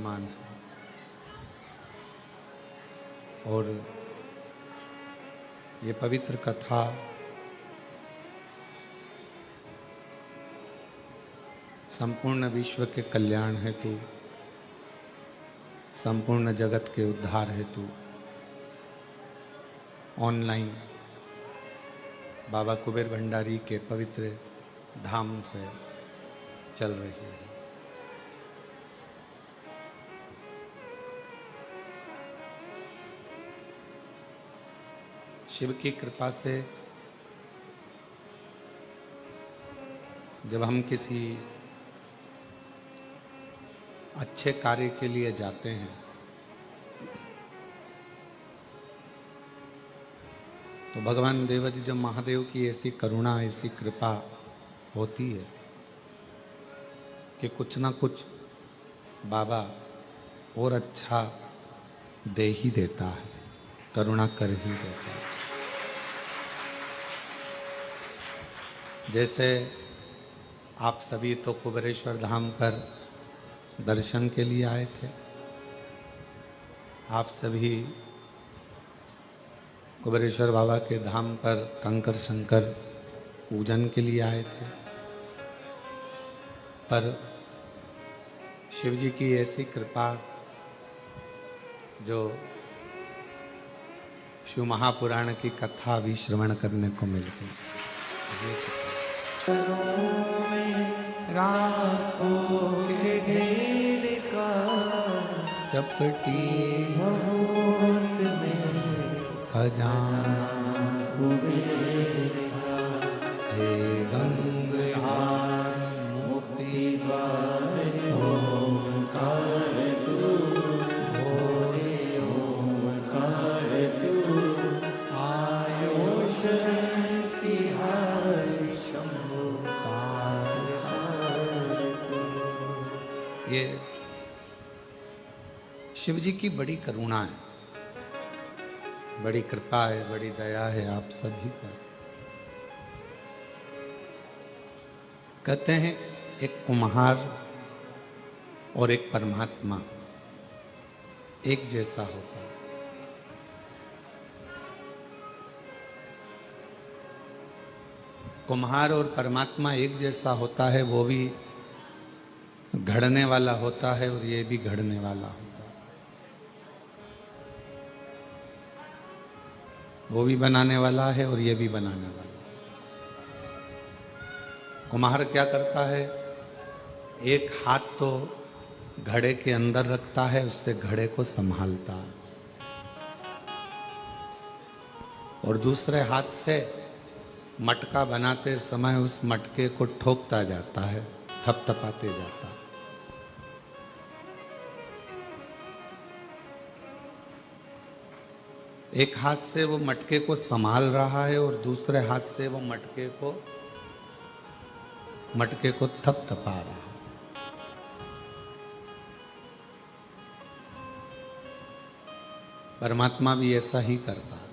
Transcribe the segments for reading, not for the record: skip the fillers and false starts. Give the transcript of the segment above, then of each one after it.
विराजमान है। और ये पवित्र कथा संपूर्ण विश्व के कल्याण हेतु, संपूर्ण जगत के उद्धार हेतु ऑनलाइन बाबा कुबेर भंडारी के पवित्र धाम से चल रही है। शिव की कृपा से जब हम किसी अच्छे कार्य के लिए जाते हैं तो भगवान देवाधिदेव महादेव की ऐसी करुणा, ऐसी कृपा होती है कि कुछ ना कुछ बाबा और अच्छा दे ही देता है, करुणा कर ही देता है। जैसे आप सभी तो कुबेरेश्वर धाम पर दर्शन के लिए आए थे, आप सभी कुबेरेश्वर बाबा के धाम पर कंकर शंकर पूजन के लिए आए थे, पर शिव जी की ऐसी कृपा जो शिव महापुराण की कथा भी श्रवण करने को मिल गई। राखोगे ढेर का चपटी मुहूर्त में खजाना कुबेर का, हे गंगाधार मुक्ति द्वार ओंकार तू, भोले ओंकार तू, आयुष तिहार शंभु तार तू। ये शिव जी की बड़ी करुणा है, बड़ी कृपा है, बड़ी दया है आप सभी पर। कहते हैं एक कुम्हार और एक परमात्मा एक जैसा होता है। कुम्हार और परमात्मा एक जैसा होता है, वो भी घड़ने वाला होता है और ये भी घड़ने वाला होता है। वो भी बनाने वाला है और ये भी बनाने वाला है। कुम्हार क्या करता है, एक हाथ तो घड़े के अंदर रखता है, उससे घड़े को संभालता है, और दूसरे हाथ से मटका बनाते समय उस मटके को ठोकता जाता है, थपथपाते जाता है। एक हाथ से वो मटके को संभाल रहा है और दूसरे हाथ से वो मटके को थपथपा रहा है। परमात्मा भी ऐसा ही करता है।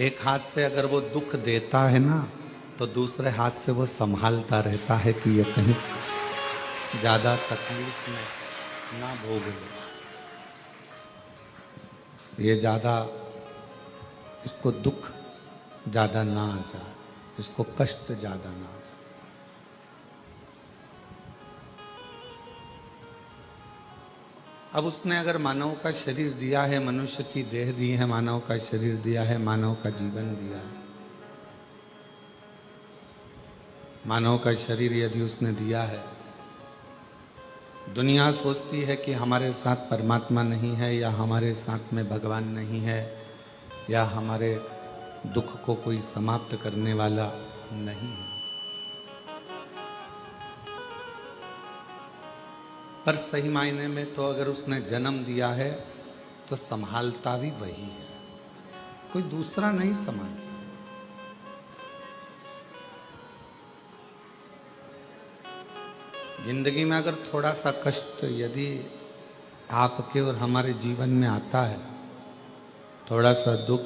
एक हाथ से अगर वो दुख देता है ना, तो दूसरे हाथ से वो संभालता रहता है कि ये कहीं ज्यादा तकलीफ में ना भोग ले, ये ज्यादा इसको दुख ज्यादा ना आ जाए, इसको कष्ट ज्यादा ना आ जाए। अब उसने अगर मानव का शरीर दिया है, मनुष्य की देह दी है, मानव का शरीर दिया है, मानव का जीवन दिया है, मानव का शरीर यदि उसने दिया है, दुनिया सोचती है कि हमारे साथ परमात्मा नहीं है, या हमारे साथ में भगवान नहीं है, या हमारे दुख को कोई समाप्त करने वाला नहीं है। पर सही मायने में तो अगर उसने जन्म दिया है तो संभालता भी वही है, कोई दूसरा नहीं संभाल सकता। जिंदगी में अगर थोड़ा सा कष्ट यदि आपके और हमारे जीवन में आता है, थोड़ा सा दुख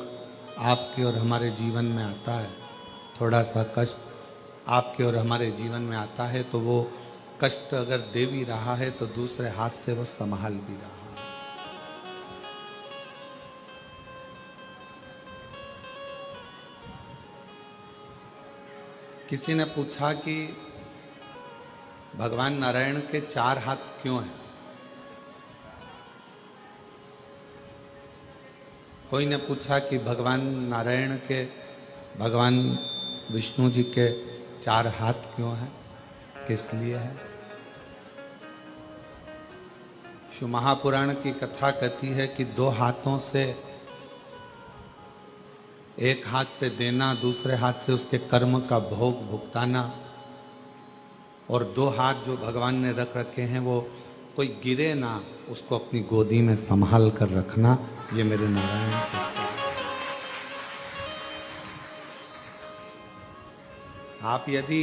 आपके और हमारे जीवन में आता है, थोड़ा सा कष्ट आपके और हमारे जीवन में आता है, तो वो कष्ट अगर दे भी रहा है तो दूसरे हाथ से वो संभाल भी रहा है। किसी ने पूछा कि भगवान नारायण के 4 हाथ क्यों हैं? कोई ने पूछा कि भगवान नारायण के, भगवान विष्णु जी के 4 हाथ क्यों हैं, किस लिए है? शिव महापुराण की कथा कहती है कि 2 हाथों से, एक हाथ से देना, दूसरे हाथ से उसके कर्म का भोग भुगताना, और 2 हाथ जो भगवान ने रख रखे हैं वो कोई गिरे ना, उसको अपनी गोदी में संभाल कर रखना, ये मेरे नारायण के चार। आप यदि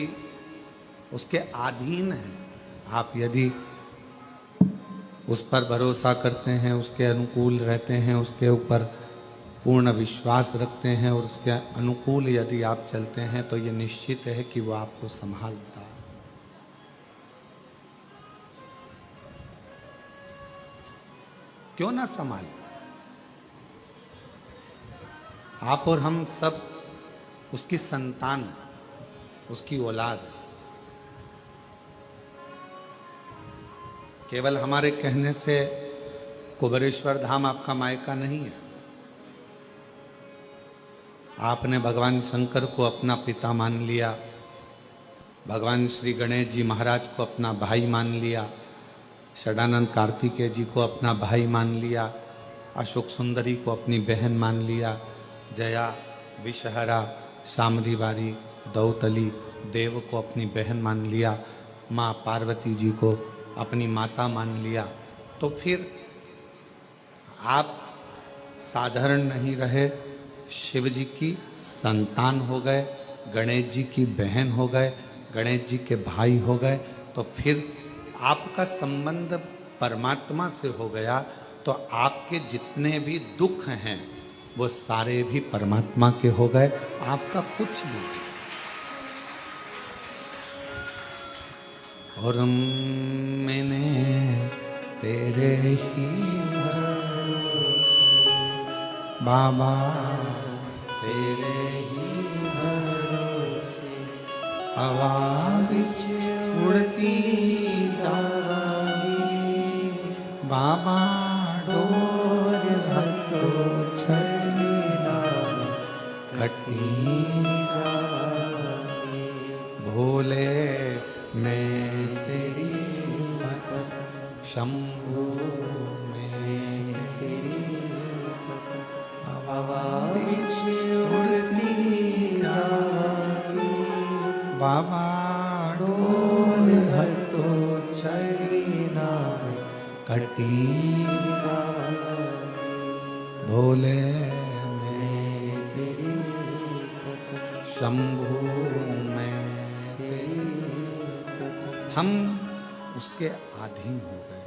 उसके अधीन हैं, आप यदि उस पर भरोसा करते हैं, उसके अनुकूल रहते हैं, उसके ऊपर पूर्ण विश्वास रखते हैं और उसके अनुकूल यदि आप चलते हैं तो ये निश्चित है कि वो आपको संभालता है। क्यों ना संभाले? आप और हम सब उसकी संतान, उसकी औलाद। केवल हमारे कहने से कुबेरेश्वर धाम आपका मायका नहीं है। आपने भगवान शंकर को अपना पिता मान लिया, भगवान श्री गणेश जी महाराज को अपना भाई मान लिया, षडानंद कार्तिकेय जी को अपना भाई मान लिया, अशोक सुंदरी को अपनी बहन मान लिया, जया, विषहरा, शामरी बारी, दौतली, देव को अपनी बहन मान लिया, माँ पार्वती जी को अपनी माता मान लिया। तो फिर आप साधारण नहीं रहे, शिव जी की संतान हो गए, गणेश जी की बहन हो गए, गणेश जी के भाई हो गए, तो फिर आपका संबंध परमात्मा से हो गया। तो आपके जितने भी दुख हैं वो सारे भी परमात्मा के हो गए, आपका कुछ नहीं। और मैंने तेरे ही भरोसे बाबा, तेरे ही भरोसे हवा बिच उड़ती जागी, बाबा डोर भक्तो छड़ीना कटी जागी, भोले मैं तेरी भक्त, शंभु मैं तेरी हवा बिच उड़ती जागी, बाबा डोर भक्तो छड़ीना कटी जागी, भोले मैं तेरी भक्त, शंभु मैं तेरी। हम उसके अधीन हो गए।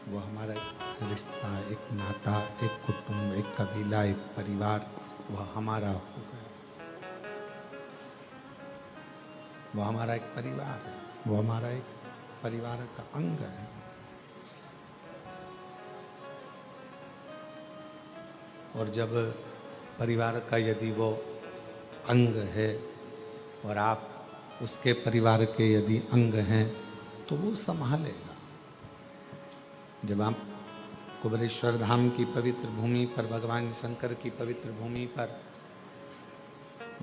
वो हमारा एक रिश्ता, एक नाता, एक कुटुंब, एक कबीला, एक परिवार, वह हमारा हो गया। वो हमारा एक परिवार है, वो हमारा एक परिवार का अंग है। और जब परिवार का यदि वो अंग है और आप उसके परिवार के यदि अंग हैं तो वो संभालेगा। जब आप कुबेरेश्वर धाम की पवित्र भूमि पर, भगवान शंकर की पवित्र भूमि पर,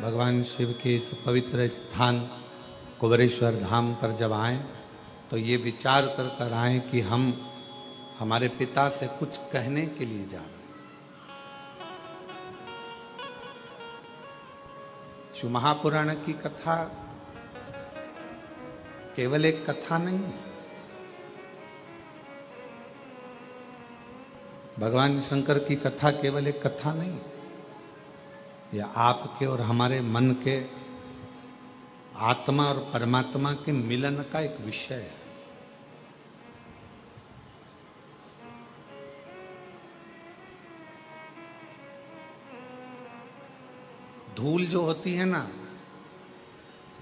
भगवान शिव के इस पवित्र स्थान कुबेरेश्वर धाम पर जब आएं तो ये विचार कर आएं कि हम हमारे पिता से कुछ कहने के लिए जा रहे हैं। शिव महापुराण की कथा केवल एक कथा नहीं है। भगवान शंकर की कथा केवल एक कथा नहीं है, यह आपके और हमारे मन के, आत्मा और परमात्मा के मिलन का एक विषय है। धूल जो होती है ना,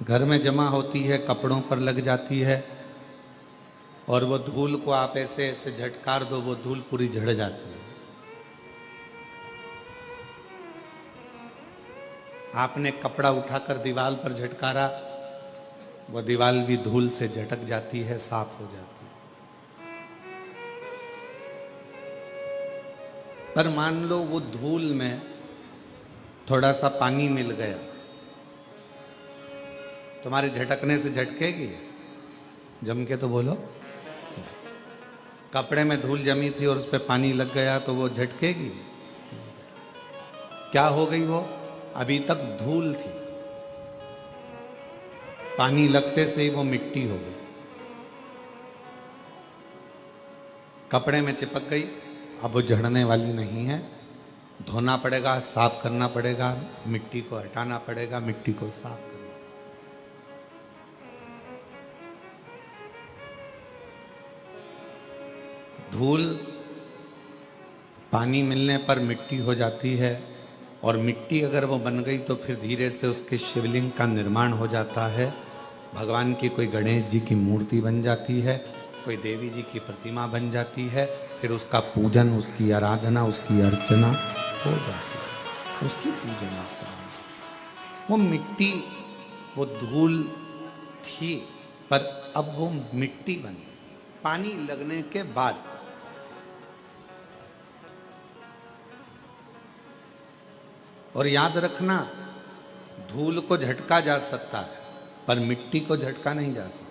घर में जमा होती है, कपड़ों पर लग जाती है, और वो धूल को आप ऐसे ऐसे झटकार दो, वो धूल पूरी झड़ जाती है। आपने कपड़ा उठाकर दीवार पर झटकारा, वो दीवार भी धूल से झटक जाती है, साफ हो जाती है। पर मान लो वो धूल में थोड़ा सा पानी मिल गया, तुम्हारे झटकने से झटकेगी? जम के तो बोलो। कपड़े में धूल जमी थी और उस पर पानी लग गया तो वो झटकेगी? क्या हो गई? वो अभी तक धूल थी, पानी लगते से ही वो मिट्टी हो गई, कपड़े में चिपक गई, अब वो झड़ने वाली नहीं है। धोना पड़ेगा, साफ करना पड़ेगा, मिट्टी को हटाना पड़ेगा, मिट्टी को साफ करना। धूल पानी मिलने पर मिट्टी हो जाती है, और मिट्टी अगर वो बन गई तो फिर धीरे से उसके शिवलिंग का निर्माण हो जाता है। भगवान की कोई गणेश जी की मूर्ति बन जाती है, कोई देवी जी की प्रतिमा बन जाती है, फिर उसका पूजन, उसकी आराधना, उसकी अर्चना हो जाती है, उसकी पूजन अर्चना। वो मिट्टी, वो धूल थी, पर अब वो मिट्टी बन गई पानी लगने के बाद। और याद रखना, धूल को झटका जा सकता है पर मिट्टी को झटका नहीं जा सकता।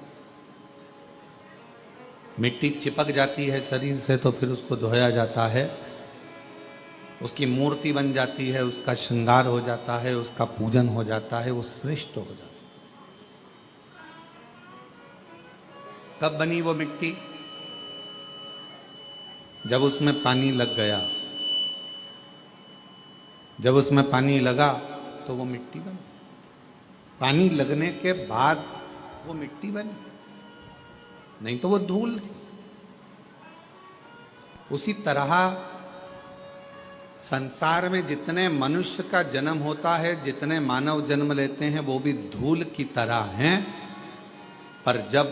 मिट्टी चिपक जाती है शरीर से तो फिर उसको धोया जाता है, उसकी मूर्ति बन जाती है, उसका श्रृंगार हो जाता है, उसका पूजन हो जाता है, वो श्रेष्ठ हो जाता है। कब बनी वो मिट्टी? जब उसमें पानी लग गया। जब उसमें पानी लगा तो वो मिट्टी बनी। पानी लगने के बाद वो मिट्टी बनी, नहीं तो वो धूल थी। उसी तरह संसार में जितने मनुष्य का जन्म होता है, जितने मानव जन्म लेते हैं, वो भी धूल की तरह हैं। पर जब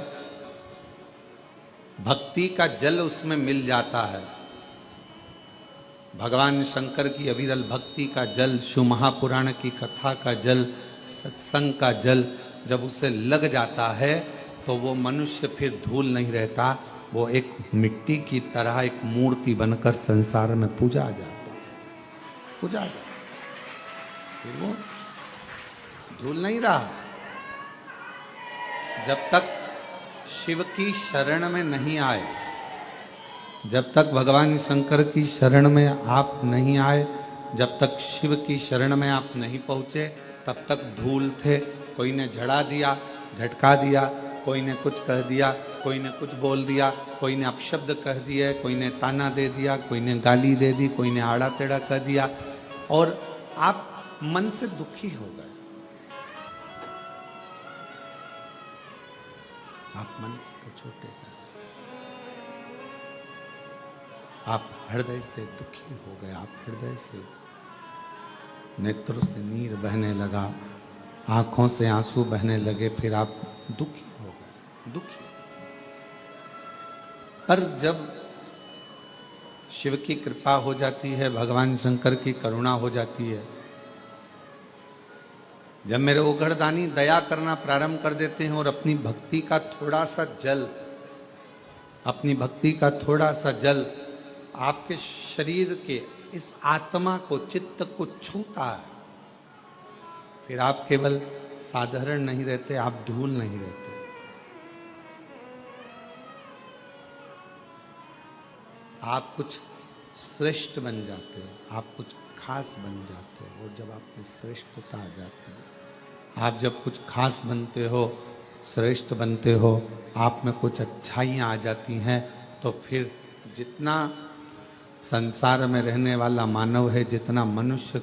भक्ति का जल उसमें मिल जाता है, भगवान शंकर की अविरल भक्ति का जल, शिव महापुराण की कथा का जल, सत्संग का जल जब उसे लग जाता है तो वो मनुष्य फिर धूल नहीं रहता, वो एक मिट्टी की तरह एक मूर्ति बनकर संसार में पूजा जाता है, पूजा जाता है। फिर वो धूल नहीं रहा। जब तक शिव की शरण में नहीं आए, जब तक भगवान शंकर की शरण में आप नहीं आए, जब तक शिव की शरण में आप नहीं पहुंचे, तब तक धूल थे। कोई ने झड़ा दिया, झटका दिया, कोई ने कुछ कह दिया, कोई ने कुछ बोल दिया, कोई ने अपशब्द कह दिए, कोई ने ताना दे दिया, कोई ने गाली दे दी, कोई ने आड़ा टेढ़ा कह दिया, और आप मन से दुखी हो गए। आप मन से छोटे गए, आप हृदय से दुखी हो गए, आप हृदय से नेत्रों से नीर बहने लगा, आंखों से आंसू बहने लगे, फिर आप दुखी हो गए, दुखी। पर जब शिव की कृपा हो जाती है, भगवान शंकर की करुणा हो जाती है, जब मेरे ओघड़दानी दया करना प्रारंभ कर देते हैं और अपनी भक्ति का थोड़ा सा जल, अपनी भक्ति का थोड़ा सा जल आपके शरीर के इस आत्मा को, चित्त को छूता है, फिर आप केवल साधारण नहीं रहते, आप धूल नहीं रहते, आप कुछ श्रेष्ठ बन जाते हो, आप कुछ खास बन जाते हो। और जब आप में श्रेष्ठता आ जाती है, आप जब कुछ खास बनते हो, श्रेष्ठ बनते हो, आप में कुछ अच्छाइयाँ आ जाती हैं, तो फिर जितना संसार में रहने वाला मानव है, जितना मनुष्य,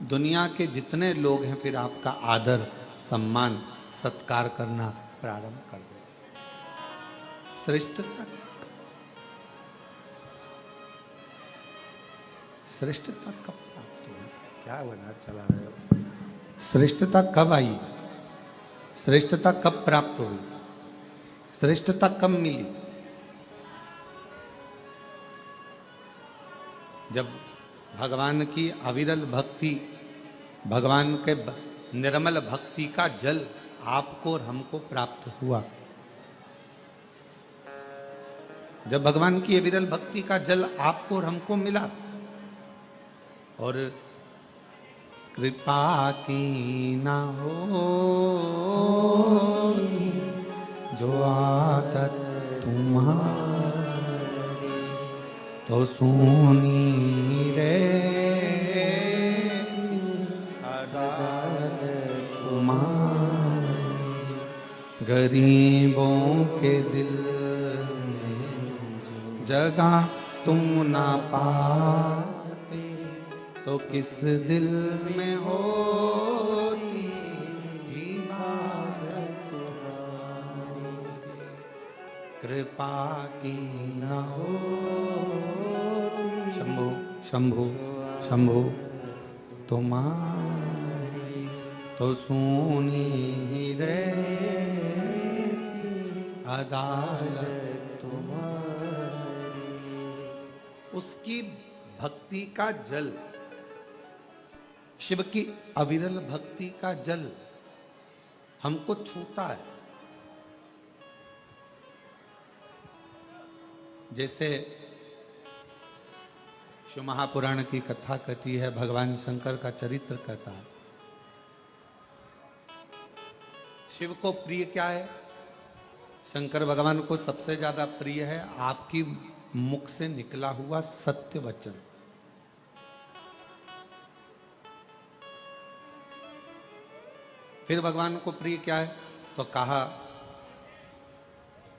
दुनिया के जितने लोग हैं, फिर आपका आदर, सम्मान, सत्कार करना प्रारंभ कर देते। श्रेष्ठता, श्रेष्ठता कब प्राप्त हुई? क्या बना चला रहे हो? श्रेष्ठता कब आई? श्रेष्ठता कब प्राप्त हुई? श्रेष्ठता कब मिली? जब भगवान की अविरल भक्ति, भगवान के निर्मल भक्ति का जल आपको और हमको प्राप्त हुआ, जब भगवान की अविरल भक्ति का जल आपको और हमको मिला और कृपा की ना हो जो आदत तुम्हारी तो सुनी रे अदालत तुम्हारी, गरीबों के दिल में जगह तुम ना पाते तो किस दिल में होती इबादत तुम्हारी, कृपा की ना हो। शंभु शंभु शंभु तुम्हारी तो सुनी रे अदालत तुम्हारी। उसकी भक्ति का जल, शिव की अविरल भक्ति का जल हमको छूता है। जैसे शिव महापुराण की कथा कहती है, भगवान शंकर का चरित्र कहता है। शिव को प्रिय क्या है? शंकर भगवान को सबसे ज्यादा प्रिय है आपकी मुख से निकला हुआ सत्य वचन। फिर भगवान को प्रिय क्या है? तो कहा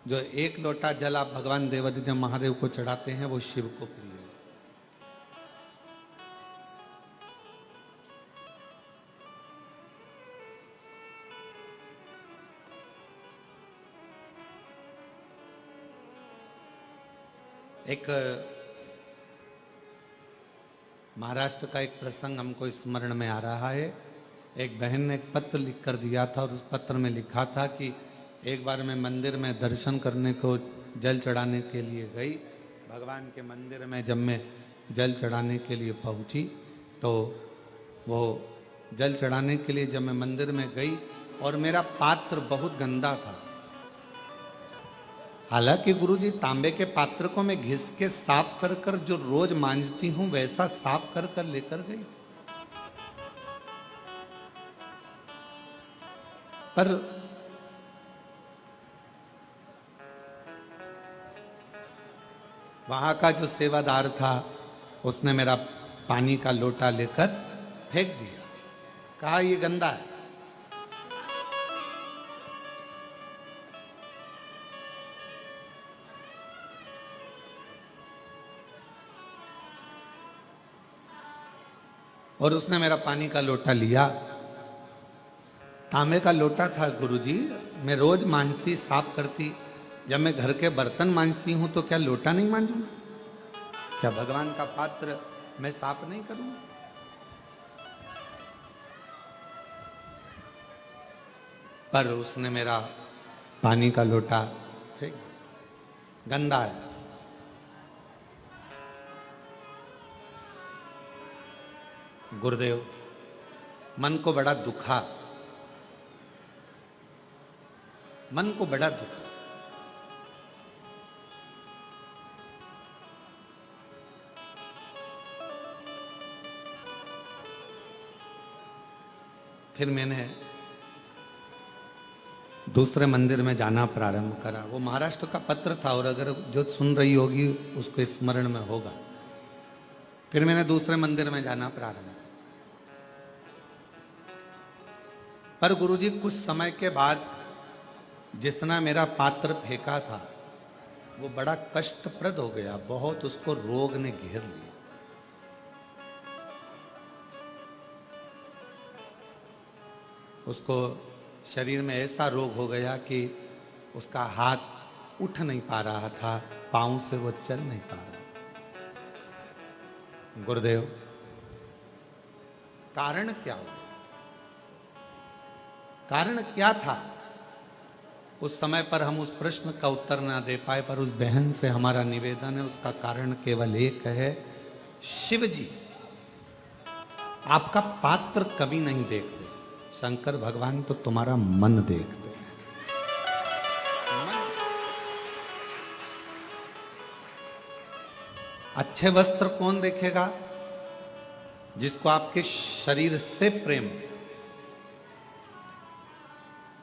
जो एक लोटा जल आप भगवान देवादिदेव महादेव को चढ़ाते हैं वो शिव को प्रिय है। एक महाराष्ट्र का एक प्रसंग हमको स्मरण में आ रहा है। एक बहन ने एक पत्र लिख कर दिया था और उस पत्र में लिखा था कि एक बार मैं मंदिर में दर्शन करने को जल चढ़ाने के लिए गई। भगवान के मंदिर में जब मैं जल चढ़ाने के लिए पहुंची तो वो जल चढ़ाने के लिए जब मैं मंदिर में गई और मेरा पात्र बहुत गंदा था। हालांकि गुरुजी तांबे के पात्र को मैं घिस के साफ कर कर जो रोज मांजती हूं वैसा साफ कर कर लेकर गई, पर वहां का जो सेवादार था उसने मेरा पानी का लोटा लेकर फेंक दिया, कहा ये गंदा है। और उसने मेरा पानी का लोटा लिया, तांबे का लोटा था गुरुजी, मैं रोज मांजती साफ करती। जब मैं घर के बर्तन मांजती हूं तो क्या लोटा नहीं मांजूंगा? क्या भगवान का पात्र मैं साफ नहीं करूंगा? पर उसने मेरा पानी का लोटा फेंक दिया, गंदा है। गुरुदेव मन को बड़ा दुखा, मन को बड़ा दुखा। फिर मैंने दूसरे मंदिर में जाना प्रारंभ करा। वो महाराष्ट्र का पत्र था और अगर जो सुन रही होगी उसको स्मरण में होगा। फिर मैंने दूसरे मंदिर में जाना प्रारंभ, पर गुरुजी कुछ समय के बाद जिसने मेरा पात्र फेंका था वो बड़ा कष्टप्रद हो गया, बहुत उसको रोग ने घेर लिया। उसको शरीर में ऐसा रोग हो गया कि उसका हाथ उठ नहीं पा रहा था, पांव से वो चल नहीं पा रहा। गुरुदेव कारण क्या हो? कारण क्या था? उस समय पर हम उस प्रश्न का उत्तर ना दे पाए, पर उस बहन से हमारा निवेदन है, उसका कारण केवल एक है शिव जी आपका पात्र कभी नहीं देखते, शंकर भगवान तो तुम्हारा मन देखते हैं। अच्छे वस्त्र कौन देखेगा? जिसको आपके शरीर से प्रेम।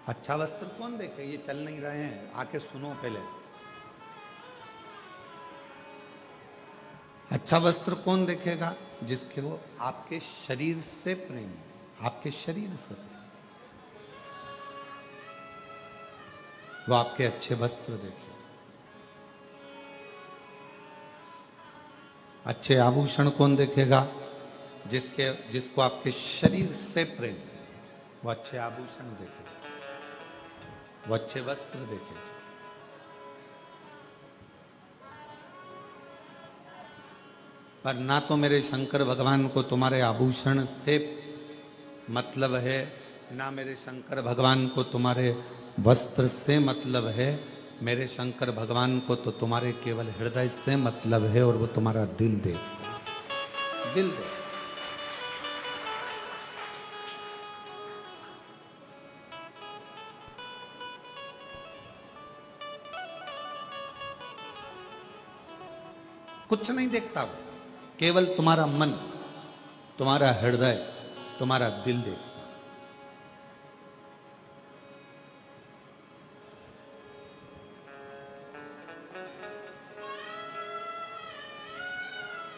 अच्छा वस्त्र कौन देखे? ये चल नहीं रहे हैं, आके सुनो पहले। अच्छा वस्त्र कौन देखेगा? जिसके वो आपके शरीर से प्रेम, आपके शरीर से प्रेम। वो आपके अच्छे वस्त्र देखे। अच्छे आभूषण कौन देखेगा? जिसको आपके शरीर से प्रेम, वो अच्छे आभूषण देखे, वो अच्छे वस्त्र देखे। पर ना तो मेरे शंकर भगवान को तुम्हारे आभूषण से मतलब है, ना मेरे शंकर भगवान को तुम्हारे वस्त्र से मतलब है। मेरे शंकर भगवान को तो तुम्हारे केवल हृदय से मतलब है, और वो तुम्हारा दिल दे, दिल दे। कुछ नहीं देखता वो, केवल तुम्हारा मन, तुम्हारा हृदय, तुम्हारा दिल देखता।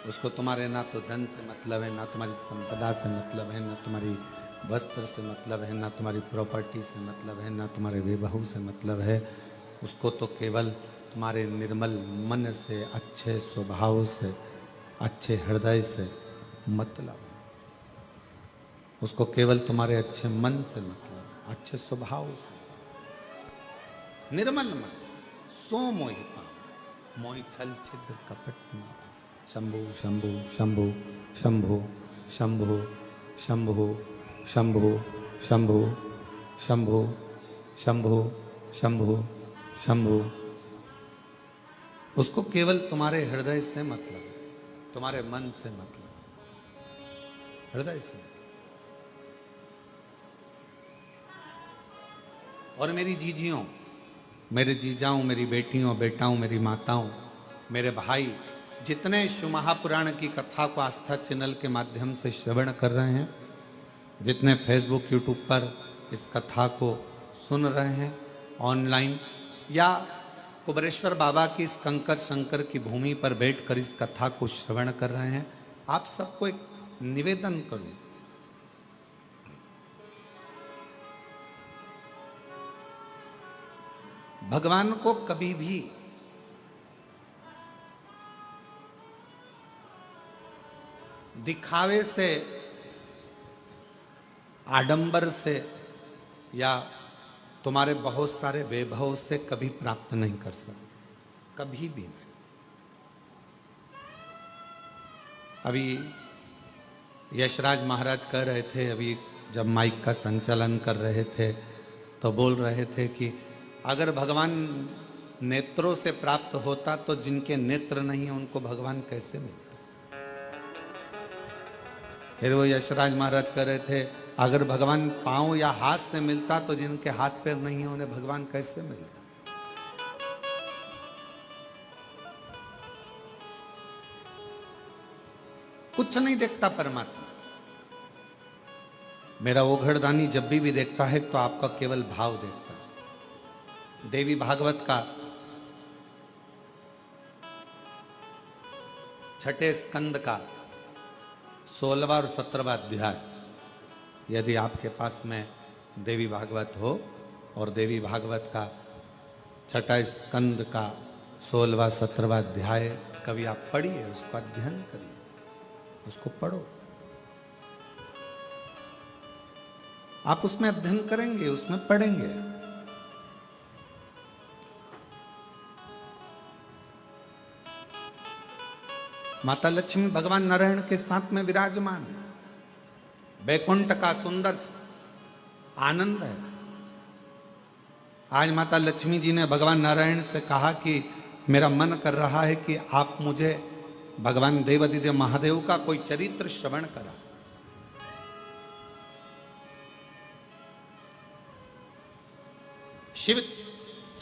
उसको तुम्हारे ना तो धन से मतलब है, ना तुम्हारी संपदा से मतलब है, ना तुम्हारी वस्त्र से मतलब है, ना तुम्हारी प्रॉपर्टी से मतलब है, ना तुम्हारे वैभव से मतलब है। उसको तो केवल तुम्हारे निर्मल मन से, अच्छे स्वभाव से, अच्छे हृदय से मतलब। उसको केवल तुम्हारे अच्छे मन से मतलब, अच्छे स्वभाव से। निर्मल मन सो मोहि पावै, मोहि छल छिद्र कपट न। शंभु शंभु शंभु शंभु शंभु शंभु शंभु शंभु शंभु शंभु शंभु शंभु। उसको केवल तुम्हारे हृदय से मतलब है, तुम्हारे मन से मतलब, हृदय से। और मेरी जीजियों, मेरे जीजाओं, मेरी बेटियों, बेटाओं, मेरी माताओं, मेरे भाई, जितने शिव महापुराण की कथा को आस्था चैनल के माध्यम से श्रवण कर रहे हैं, जितने फेसबुक यूट्यूब पर इस कथा को सुन रहे हैं ऑनलाइन, या कुबरेश्वर बाबा की इस कंकर शंकर की भूमि पर बैठकर इस कथा को श्रवण कर रहे हैं, आप सबको एक निवेदन करूं। भगवान को कभी भी दिखावे से, आडंबर से, या तुम्हारे बहुत सारे वैभव से कभी प्राप्त नहीं कर सकते, कभी भी नहीं। अभी यशराज महाराज कह रहे थे, अभी जब माइक का संचालन कर रहे थे तो बोल रहे थे कि अगर भगवान नेत्रों से प्राप्त होता तो जिनके नेत्र नहीं है उनको भगवान कैसे मिलता। फिर वो यशराज महाराज कह रहे थे अगर भगवान पांव या हाथ से मिलता तो जिनके हाथ पैर नहीं है उन्हें भगवान कैसे मिलता। कुछ नहीं देखता परमात्मा। मेरा ओघड़दानी जब भी देखता है तो आपका केवल भाव देखता है। देवी भागवत का 6ठे स्कंद का 16वां और 17वां अध्याय, यदि आपके पास में देवी भागवत हो और देवी भागवत का 6ठा स्कंद का 16वां 17वां अध्याय कभी आप पढ़िए, उसका अध्ययन करिए, उसको पढ़ो। आप उसमें अध्ययन करेंगे, उसमें पढ़ेंगे। माता लक्ष्मी भगवान नारायण के साथ में विराजमान है। बैकुंठ का सुंदर आनंद है। आज माता लक्ष्मी जी ने भगवान नारायण से कहा कि मेरा मन कर रहा है कि आप मुझे भगवान देवादिदेव महादेव का कोई चरित्र श्रवण करा। शिव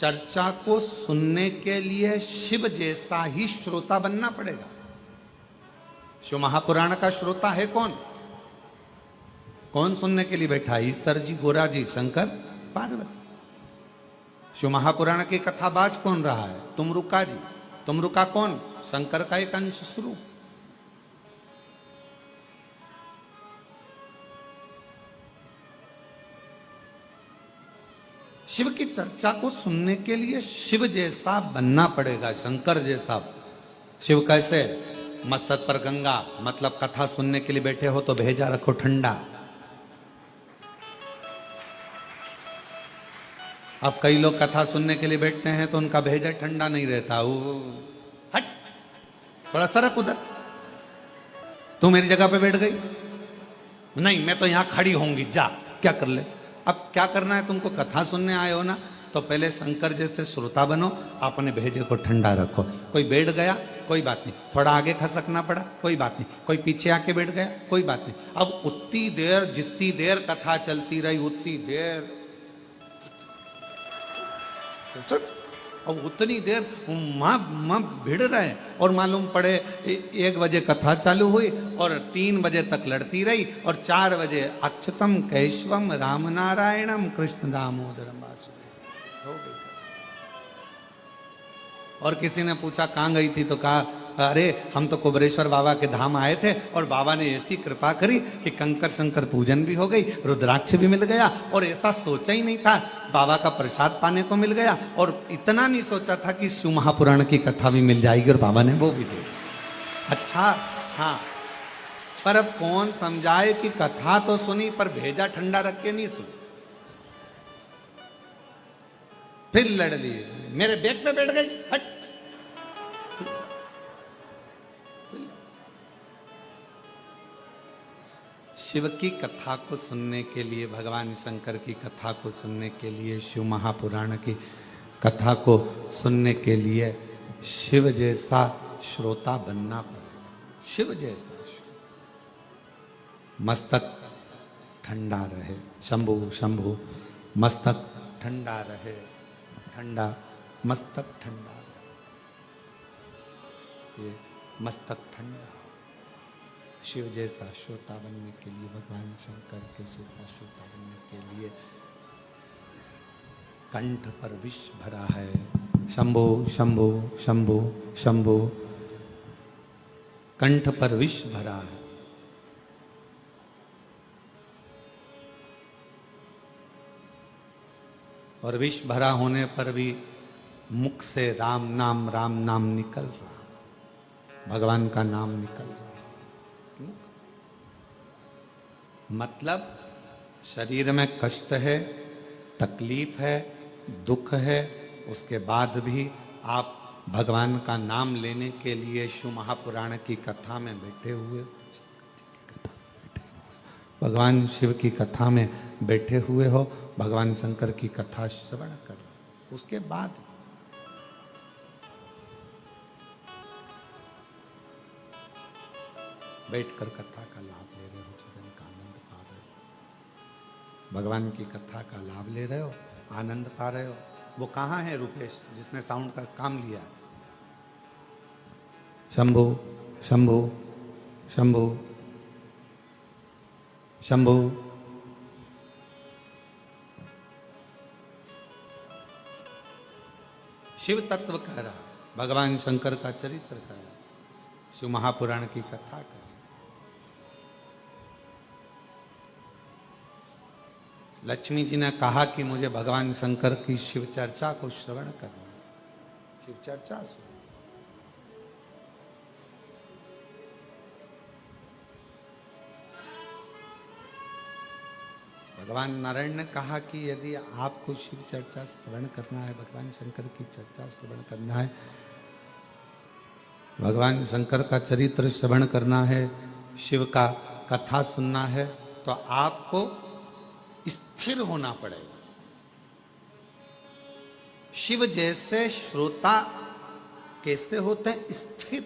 चर्चा को सुनने के लिए शिव जैसा ही श्रोता बनना पड़ेगा। शिव महापुराण का श्रोता है कौन? कौन सुनने के लिए बैठा? ईश्वर जी, गोरा जी, शंकर, पार्वती। शिव महापुराण की कथाबाज कौन रहा है? तुमरुका जी। तुमरुका कौन? शंकर का एक अंश स्वरूप। शिव की चर्चा को सुनने के लिए शिव जैसा बनना पड़ेगा, शंकर जैसा। शिव कैसे? मस्तक पर गंगा, मतलब कथा सुनने के लिए बैठे हो तो भेजा रखो ठंडा। अब कई लोग कथा सुनने के लिए बैठते हैं तो उनका भेजा ठंडा नहीं रहता। वो हट, थोड़ा सरक उधर। तू मेरी जगह पे बैठ गई? नहीं, मैं तो यहां खड़ी होंगी, जा क्या कर ले। अब क्या करना है तुमको? कथा सुनने आए हो ना, तो पहले शंकर जैसे श्रोता बनो, अपने भेजे को ठंडा रखो। कोई बैठ गया, कोई बात नहीं, थोड़ा आगे खसकना पड़ा, कोई बात नहीं, कोई पीछे आके बैठ गया, कोई बात नहीं। अब उतनी देर, जितनी देर कथा चलती रही उतनी देर, अब उतनी देर मां भिड़ रहे। और मालूम पड़े 1 बजे कथा चालू हुई और 3 बजे तक लड़ती रही, और 4 बजे अच्युतम केशवम राम नारायणम कृष्ण दामोदरम वासुदेव हो गई। और किसी ने पूछा कहाँ गई थी, तो कहा अरे हम तो कुबरेश्वर बाबा के धाम आए थे और बाबा ने ऐसी कृपा करी कि कंकर शंकर पूजन भी हो गई, रुद्राक्ष भी मिल गया, और ऐसा सोचा ही नहीं था, बाबा का प्रसाद पाने को मिल गया। और इतना नहीं सोचा था कि शिव महापुराण की कथा भी मिल जाएगी, और बाबा ने वो भी दी। अच्छा, हाँ, पर अब कौन समझाए कि कथा तो सुनी पर भेजा ठंडा रख के नहीं सुनी। फिर लड़ लिए, मेरे बैग पे बैठ गई, हट। शिव की कथा को सुनने के लिए, भगवान शंकर की कथा को सुनने के लिए, शिव महापुराण की कथा को सुनने के लिए शिव जैसा श्रोता बनना पड़ेगा। शिव जैसा मस्तक ठंडा रहे, शंभु शंभु, मस्तक ठंडा रहे, ठंडा मस्तक ठंडा, ये मस्तक ठंडा। शिव जैसा श्रोता बनने के लिए, भगवान शंकर के जैसा श्रोता बनने के लिए कंठ पर विष भरा है। शंभो शंभो शंभो शंभो, कंठ पर विष भरा है। और विष भरा होने पर भी मुख से राम नाम निकल रहा, भगवान का नाम निकल रहा। मतलब शरीर में कष्ट है, तकलीफ है, दुख है, उसके बाद भी आप भगवान का नाम लेने के लिए शिव महापुराण की कथा में बैठे हुए, भगवान शिव की कथा में बैठे हुए हो, भगवान शंकर की कथा श्रवण कर, उसके बाद बैठकर कथा का लाभ ले रहे हो, जीवन का आनंद पा रहे हो, भगवान की कथा का लाभ ले रहे हो, आनंद पा रहे हो। वो कहाँ है रुपेश जिसने साउंड का काम लिया? शंभो शंभो शंभो शंभो। शिव तत्व कह रहा, भगवान शंकर का चरित्र कह रहा, शिव महापुराण की कथा कह रहा। लक्ष्मी जी ने कहा कि मुझे भगवान शंकर की शिव चर्चा को श्रवण करना, शिव चर्चा सुन। भगवान नारायण ने कहा कि यदि आपको शिव चर्चा श्रवण करना है, भगवान शंकर की चर्चा श्रवण करना है, भगवान शंकर का चरित्र श्रवण करना है, शिव का कथा सुनना है, तो आपको स्थिर होना पड़ेगा। शिव जैसे श्रोता कैसे होते हैं? स्थिर।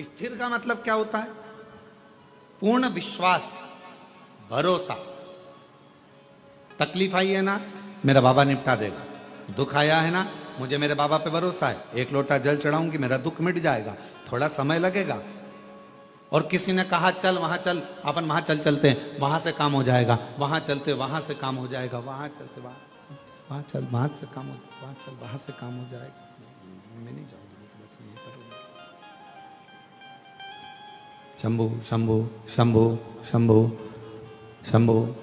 स्थिर का मतलब क्या होता है? पूर्ण विश्वास, भरोसा। तकलीफ आई है ना, मेरा बाबा निपटा देगा। दुख आया है ना, मुझे मेरे बाबा पे भरोसा है, एक लोटा जल चढ़ाऊंगी, मेरा दुख मिट जाएगा। थोड़ा समय लगेगा। और किसी ने कहा चल वहां चल, अपन वहां चलते हैं, वहां से काम हो जाएगा, वहां चलते वहां से काम हो जाएगा, वहां चलते वहां चल वहां से काम हो, वहां चल वहां से काम हो जाएगा। मैं नहीं जाऊंगा, तो बस ये करूंगा। शंभू शंभू शंभू शंभू शंभू,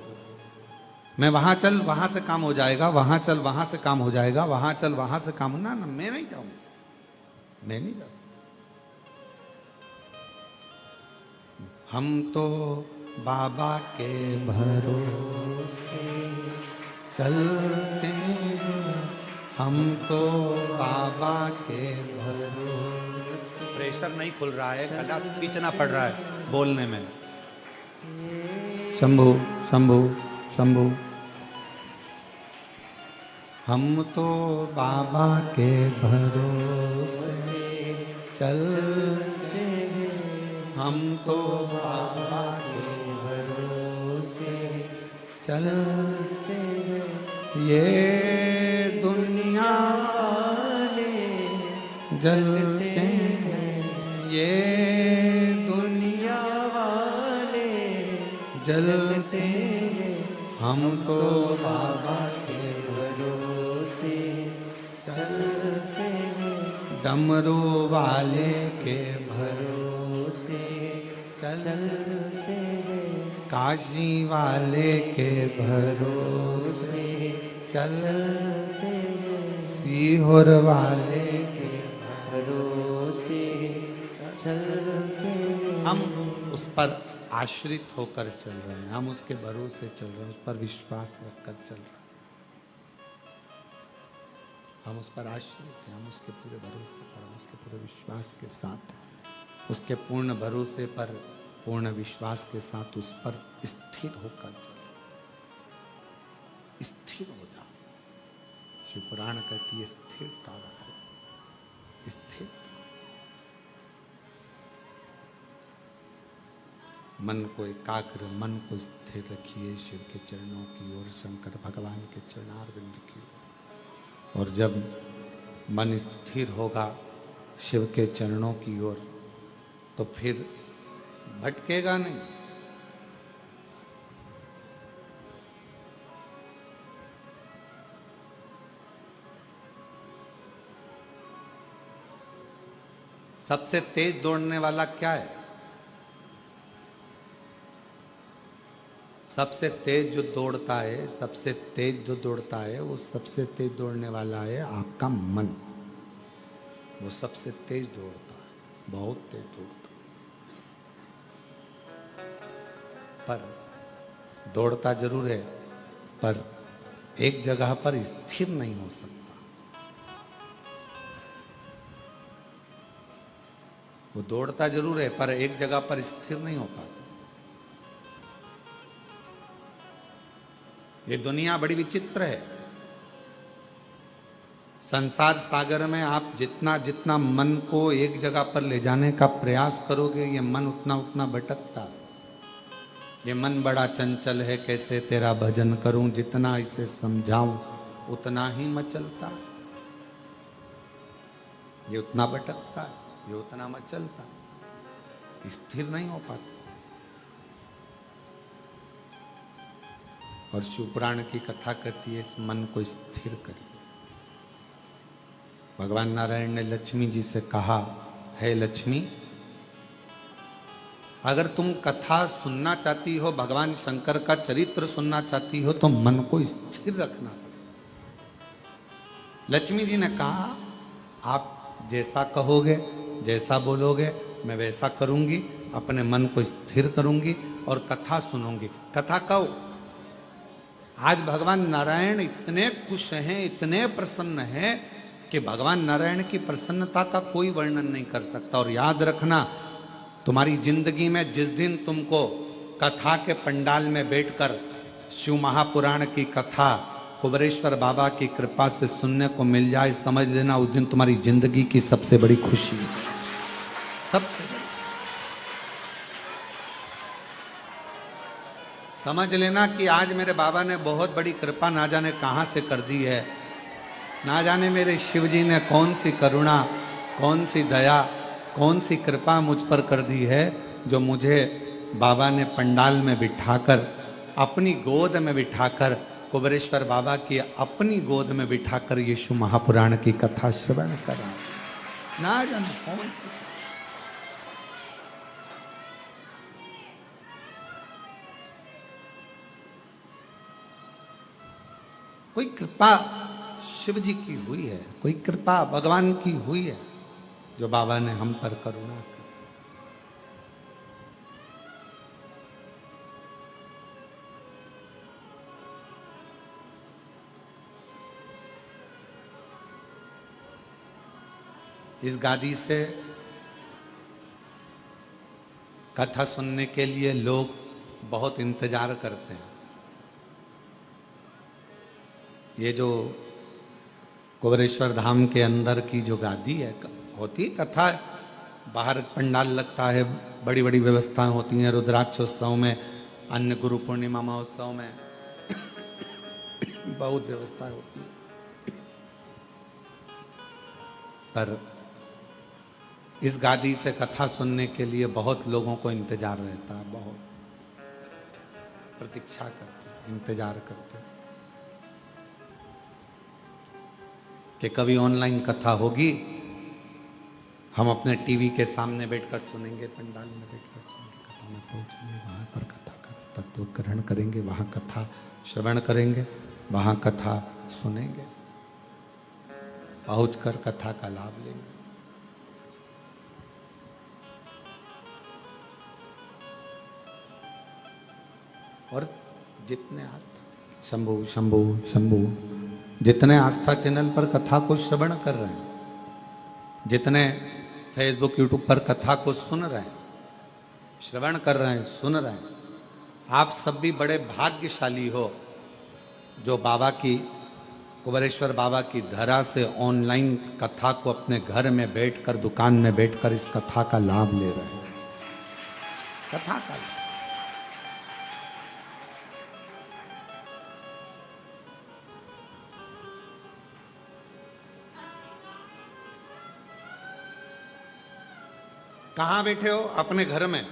मैं वहां चल वहां से काम हो जाएगा, वहां चल वहां से काम हो जाएगा, वहां चल वहां से काम ना, मैं नहीं जाऊंगा, मैं नहीं जा सकता। हम तो बाबा के भरोसे चलते हैं, हम तो बाबा के भरोसे। प्रेशर नहीं खुल रहा है, गला खींचना पड़ रहा है बोलने में। शंभू शंभू शंभू, हम तो बाबा के भरोसे चलते हैं, हम तो बाबा के भरोसे चलते हैं। ये दुनिया वाले जलते हैं, ये दुनिया वाले जलते हैं, हम तो बाबा के भरोसे चलते हैं। डमरू वाले के भरोसे चलते हैं, काशी वाले के भरोसे चलते हैं, सीहोर वाले के भरोसे चलते हैं। हम उस पर आश्रित होकर चल रहे हैं, हम उसके भरोसे चल रहे हैं, उस पर विश्वास रखकर चल रहे हैं। हम उस पर आश्रित हैं, हम उसके पूरे भरोसे पर, उसके पूरे विश्वास के साथ, उसके पूर्ण भरोसे पर, पूर्ण विश्वास के साथ उस पर स्थिर होकर चल। स्थिर हो जाओ। शिव पुराण कहती है स्थिरता रखो, स्थिर। मन को एकाग्र, मन को स्थिर रखिए शिव के चरणों की ओर, शंकर भगवान के चरणारविंद की ओर। और जब मन स्थिर होगा शिव के चरणों की ओर, तो फिर भटकेगा नहीं। सबसे तेज दौड़ने वाला क्या है? सबसे तेज जो दौड़ता है, सबसे तेज जो दौड़ता है, वो सबसे तेज दौड़ने वाला है आपका मन। वो सबसे तेज दौड़ता है, बहुत तेज दौड़ता है। पर दौड़ता जरूर है, पर एक जगह पर स्थिर नहीं हो सकता। वो दौड़ता जरूर है, पर एक जगह पर स्थिर नहीं हो पाता। ये दुनिया बड़ी विचित्र है। संसार सागर में आप जितना जितना मन को एक जगह पर ले जाने का प्रयास करोगे, ये मन उतना उतना भटकता है। ये मन बड़ा चंचल है, कैसे तेरा भजन करूं, जितना इसे समझाऊं उतना ही मचलता है। ये उतना भटकता है, ये उतना मचलता है, स्थिर नहीं हो पाता। और शिवपुराण की कथा कहती है इस मन को स्थिर करिए। भगवान नारायण ने लक्ष्मी जी से कहा, है लक्ष्मी, अगर तुम कथा सुनना चाहती हो, भगवान शंकर का चरित्र सुनना चाहती हो, तो मन को स्थिर रखना पड़ेगा। लक्ष्मी जी ने कहा, आप जैसा कहोगे, जैसा बोलोगे, मैं वैसा करूंगी, अपने मन को स्थिर करूंगी और कथा सुनूंगी। कथा कहो। आज भगवान नारायण इतने खुश हैं, इतने प्रसन्न हैं कि भगवान नारायण की प्रसन्नता का कोई वर्णन नहीं कर सकता। और याद रखना, तुम्हारी जिंदगी में जिस दिन तुमको कथा के पंडाल में बैठकर शिव महापुराण की कथा कुबरेश्वर बाबा की कृपा से सुनने को मिल जाए, समझ लेना उस दिन तुम्हारी जिंदगी की सबसे बड़ी खुशी है, सबसे बड़ी। समझ लेना कि आज मेरे बाबा ने बहुत बड़ी कृपा ना जाने कहाँ से कर दी है। ना जाने मेरे शिव जी ने कौन सी करुणा, कौन सी दया, कौन सी कृपा मुझ पर कर दी है, जो मुझे बाबा ने पंडाल में बिठाकर, अपनी गोद में बिठाकर, कुबेरेश्वर बाबा की अपनी गोद में बिठाकर यीशु महापुराण की कथा श्रवण करा। ना जाने कौन सी। कोई कृपा शिव जी की हुई है, कोई कृपा भगवान की हुई है, जो बाबा ने हम पर करुणा की। इस गादी से कथा सुनने के लिए लोग बहुत इंतजार करते हैं। ये जो कुबेरेश्वर धाम के अंदर की जो गादी है, होती है कथा, बाहर पंडाल लगता है, बड़ी बड़ी व्यवस्थाएं होती हैं, रुद्राक्षोत्सव में, अन्य गुरु पूर्णिमा महोत्सव में बहुत व्यवस्था होती है। पर इस गादी से कथा सुनने के लिए बहुत लोगों को इंतजार रहता है, बहुत प्रतीक्षा करते हैं, इंतजार करते हैं कि कभी ऑनलाइन कथा होगी, हम अपने टीवी के सामने बैठकर सुनेंगे, पंडाल में बैठकर सुनेंगे, कथा में पहुंचेंगे, वहां पर कथा का तत्व ग्रहण करेंगे, वहां कथा श्रवण करेंगे, वहां कथा सुनेंगे, पहुंचकर कथा का लाभ लेंगे। और जितने आस्था शंभु शंभु शंभु जितने आस्था चैनल पर कथा को श्रवण कर रहे हैं, जितने फेसबुक यूट्यूब पर कथा को सुन रहे हैं, श्रवण कर रहे हैं, सुन रहे हैं, आप सब भी बड़े भाग्यशाली हो जो बाबा की, कुबेरेश्वर बाबा की धरा से ऑनलाइन कथा को अपने घर में बैठकर, दुकान में बैठकर इस कथा का लाभ ले रहे हैं। कथा का लाभ। कहां बैठे हो? अपने घर में।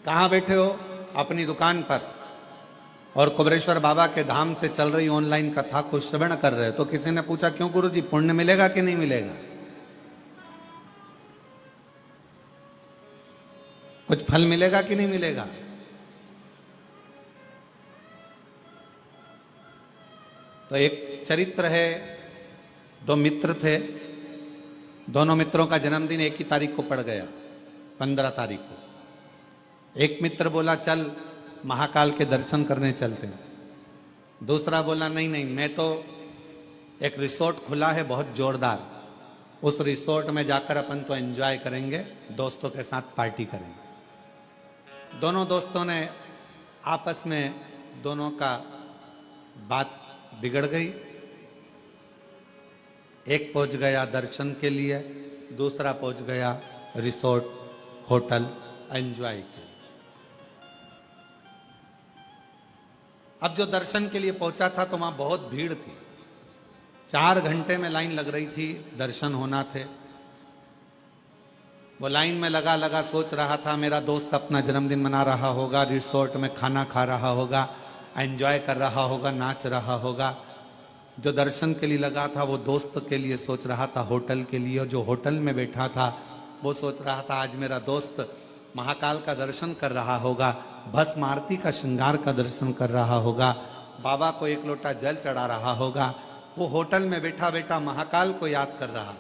कहां बैठे हो? अपनी दुकान पर। और कुबेरेश्वर बाबा के धाम से चल रही ऑनलाइन कथा को श्रवण कर रहे हो। तो किसी ने पूछा, क्यों गुरुजी, पुण्य मिलेगा कि नहीं मिलेगा? कुछ फल मिलेगा कि नहीं मिलेगा? तो एक चरित्र है, दो मित्र थे, दोनों मित्रों का जन्मदिन एक ही तारीख को पड़ गया, 15 तारीख को। एक मित्र बोला, चल महाकाल के दर्शन करने चलते हैं। दूसरा बोला, नहीं नहीं, मैं तो, एक रिसोर्ट खुला है बहुत जोरदार, उस रिसोर्ट में जाकर अपन तो एंजॉय करेंगे, दोस्तों के साथ पार्टी करेंगे। दोनों दोस्तों ने आपस में, दोनों का बात बिगड़ गई। एक पहुंच गया दर्शन के लिए, दूसरा पहुंच गया रिसोर्ट, होटल एंजॉय के। अब जो दर्शन के लिए पहुंचा था तो वहां बहुत भीड़ थी, 4 घंटे में लाइन लग रही थी, दर्शन होना थे। वो लाइन में लगा लगा सोच रहा था, मेरा दोस्त अपना जन्मदिन मना रहा होगा, रिसोर्ट में खाना खा रहा होगा, एंजॉय कर रहा होगा, नाच रहा होगा। जो दर्शन के लिए लगा था वो दोस्त के लिए सोच रहा था, होटल के लिए। और जो होटल में बैठा था वो सोच रहा था, आज मेरा दोस्त महाकाल का दर्शन कर रहा होगा, भस्म आरती का श्रृंगार का दर्शन कर रहा होगा, बाबा को एक लोटा जल चढ़ा रहा होगा। वो होटल में बैठा बैठा महाकाल को याद कर रहा,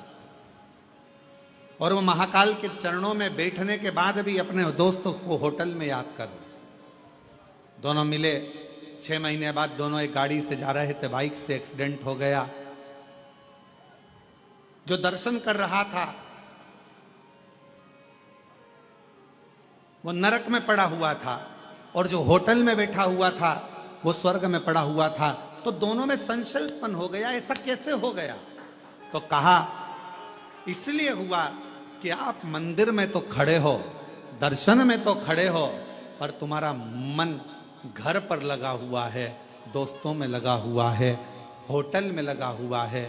और वो महाकाल के चरणों में बैठने के बाद भी अपने दोस्त को होटल में याद कर रहे। दोनों मिले, 6 महीने बाद दोनों एक गाड़ी से जा रहे थे, बाइक से एक्सीडेंट हो गया। जो दर्शन कर रहा था वो नरक में पड़ा हुआ था, और जो होटल में बैठा हुआ था वो स्वर्ग में पड़ा हुआ था। तो दोनों में संशय उत्पन्न हो गया, ऐसा कैसे हो गया? तो कहा, इसलिए हुआ कि आप मंदिर में तो खड़े हो, दर्शन में तो खड़े हो, पर तुम्हारा मन घर पर लगा हुआ है, दोस्तों में लगा हुआ है, होटल में लगा हुआ है,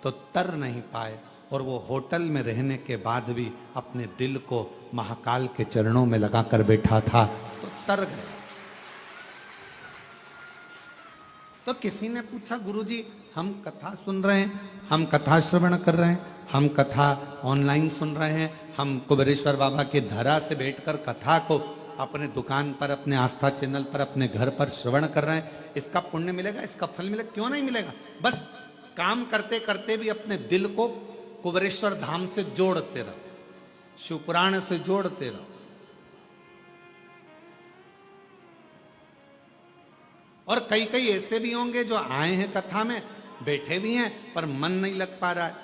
तो तर नहीं पाए। और वो होटल में रहने के बाद भी अपने दिल को महाकाल के चरणों में लगा कर बैठा था, तो तर गए। तो किसी ने पूछा, गुरुजी हम कथा सुन रहे हैं, हम कथा श्रवण कर रहे हैं, हम कथा ऑनलाइन सुन रहे हैं, हम कुबेरेश्वर बाबा की धरा से बैठकर कथा को अपने दुकान पर, अपने आस्था चैनल पर, अपने घर पर श्रवण कर रहे हैं, इसका पुण्य मिलेगा, इसका फल मिलेगा? क्यों नहीं मिलेगा? बस काम करते करते भी अपने दिल को कुबेरेश्वर धाम से जोड़ते रहो, शिवपुराण से जोड़ते रहो। और कई कई ऐसे भी होंगे जो आए हैं कथा में, बैठे भी हैं, पर मन नहीं लग पा रहा है।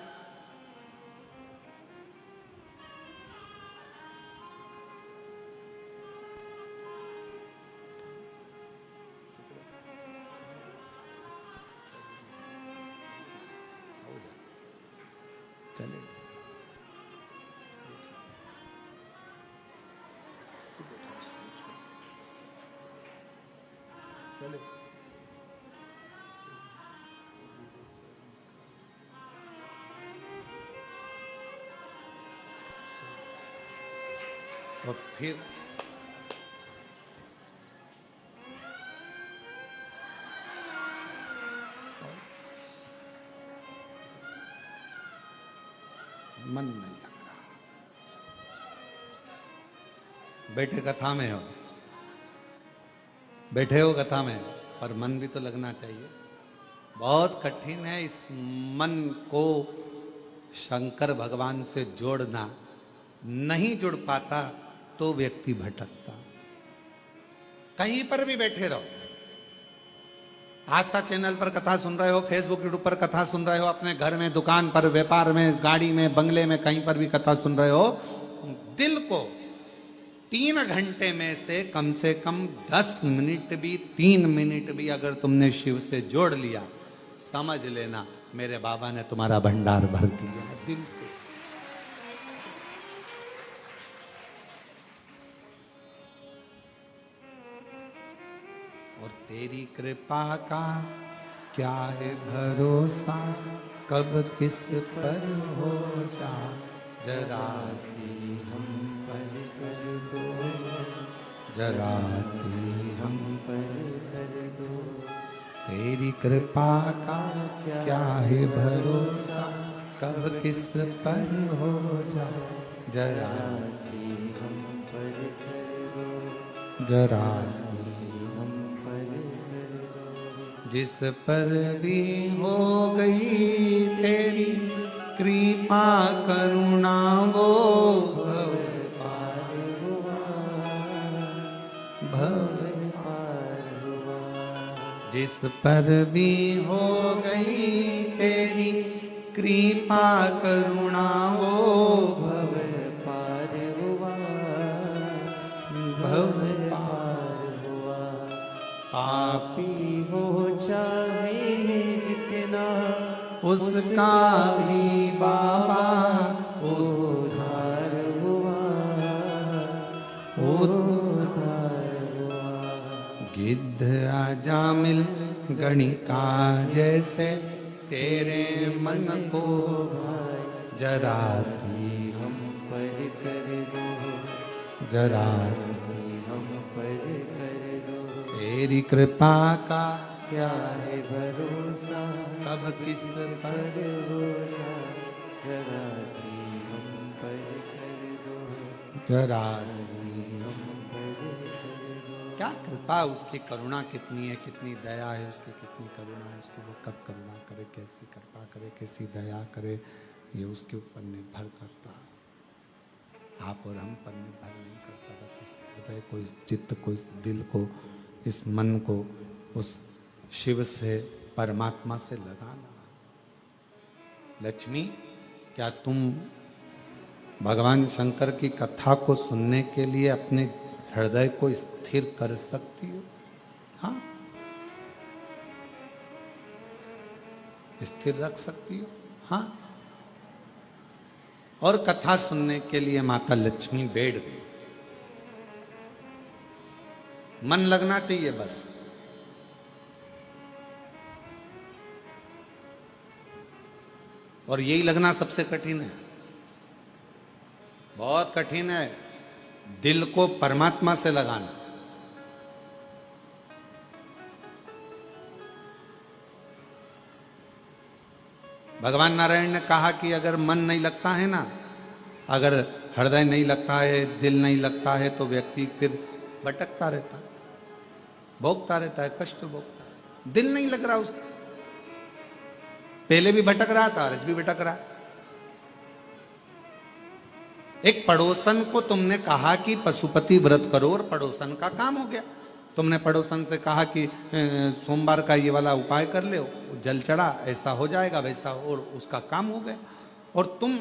चले चले और फिर मन नहीं लग रहा। बैठे कथा में हो, बैठे हो कथा में, पर मन भी तो लगना चाहिए। बहुत कठिन है इस मन को शंकर भगवान से जोड़ना। नहीं जुड़ पाता तो व्यक्ति भटकता। कहीं पर भी बैठे रहो, आस्था चैनल पर कथा सुन रहे हो, फेसबुक यूट्यूब पर कथा सुन रहे हो, अपने घर में, दुकान पर, व्यापार में, गाड़ी में, बंगले में, कहीं पर भी कथा सुन रहे हो, दिल को 3 घंटे में से कम 10 मिनट भी, 3 मिनट भी अगर तुमने शिव से जोड़ लिया, समझ लेना मेरे बाबा ने तुम्हारा भंडार भर दिया दिल से। और तेरी कृपा का क्या है भरोसा, कब किस पर हो जा, जरा सी हम पर कर दो, जरा सी हम पर कर दो। तेरी कृपा का क्या है भरोसा, कब किस पर हो जा, जरा सी हम पर कर दो, जरा सी जिस पर भी हो गई तेरी कृपा करुणा, वो भव पार हुआ, भव पार हुआ। जिस पर भी हो गई तेरी कृपा करुणा, वो भव पार हुआ, भव पार हुआ। पापी हो चाहे जितना, उसका भी बाबा उद्धार हुआ, उद्धार हुआ। गिद्ध अजामिल गणिका जैसे तेरे मन को जरा सी हम पर कर दो, जरा सी हम पर कर दो। तेरी कृपा का क्या है भरोसा, कब किस पर हो जा, जरा सी हम पर कर दो, जरा सी हम पर कर दो। क्या कृपा, उसकी करुणा कितनी है, कितनी दया है उसकी, कितनी करुणा है उसकी। वो कब करुणा करे, कैसी कृपा करे, कैसी दया करे, ये उसके ऊपर निर्भर करता। आप और हम पर निर्भर नहीं करता। बस इस हृदय को, इस चित्त को, इस दिल को, इस मन को उस शिव से, परमात्मा से लगाना। लक्ष्मी, क्या तुम भगवान शंकर की कथा को सुनने के लिए अपने हृदय को स्थिर कर सकती हो? हाँ, स्थिर रख सकती हो। हाँ, और कथा सुनने के लिए माता लक्ष्मी बैठ गई। मन लगना चाहिए बस। और यही लगना सबसे कठिन है, बहुत कठिन है, दिल को परमात्मा से लगाना। भगवान नारायण ने कहा कि अगर मन नहीं लगता है ना, अगर हृदय नहीं लगता है, दिल नहीं लगता है, तो व्यक्ति फिर भटकता रहता है, भोगता रहता है, कष्ट भोगता है। दिल नहीं लग रहा उसका, पहले भी भटक रहा था, आज भी भटक रहा। एक पड़ोसन को तुमने कहा कि पशुपति व्रत करो और पड़ोसन का काम हो गया। तुमने पड़ोसन से कहा कि सोमवार का ये वाला उपाय कर ले, जल चढ़ा, ऐसा हो जाएगा वैसा, और उसका काम हो गया। और तुम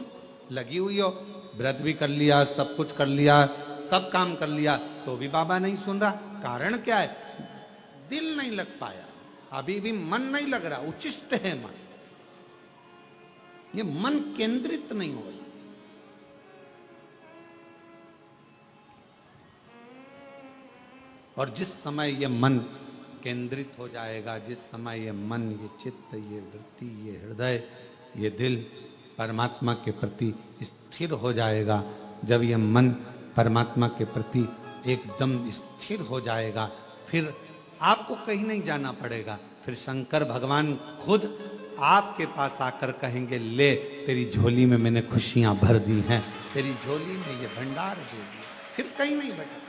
लगी हुई हो, व्रत भी कर लिया, सब कुछ कर लिया, सब काम कर लिया, तो भी बाबा नहीं सुन रहा। कारण क्या है? दिल नहीं लग पाया, अभी भी मन नहीं लग रहा। उचिष्ट है मन, ये मन केंद्रित नहीं हो रहा। और जिस समय ये मन केंद्रित हो जाएगा, जिस समय ये मन, ये चित्त, ये वृत्ति, ये हृदय, ये दिल परमात्मा के प्रति स्थिर हो जाएगा, जब ये मन परमात्मा के प्रति एकदम स्थिर हो जाएगा, फिर आपको कहीं नहीं जाना पड़ेगा। फिर शंकर भगवान खुद आपके पास आकर कहेंगे, ले तेरी झोली में मैंने खुशियां भर दी हैं, तेरी झोली में ये भंडार दे दिया। फिर कहीं नहीं भटकना,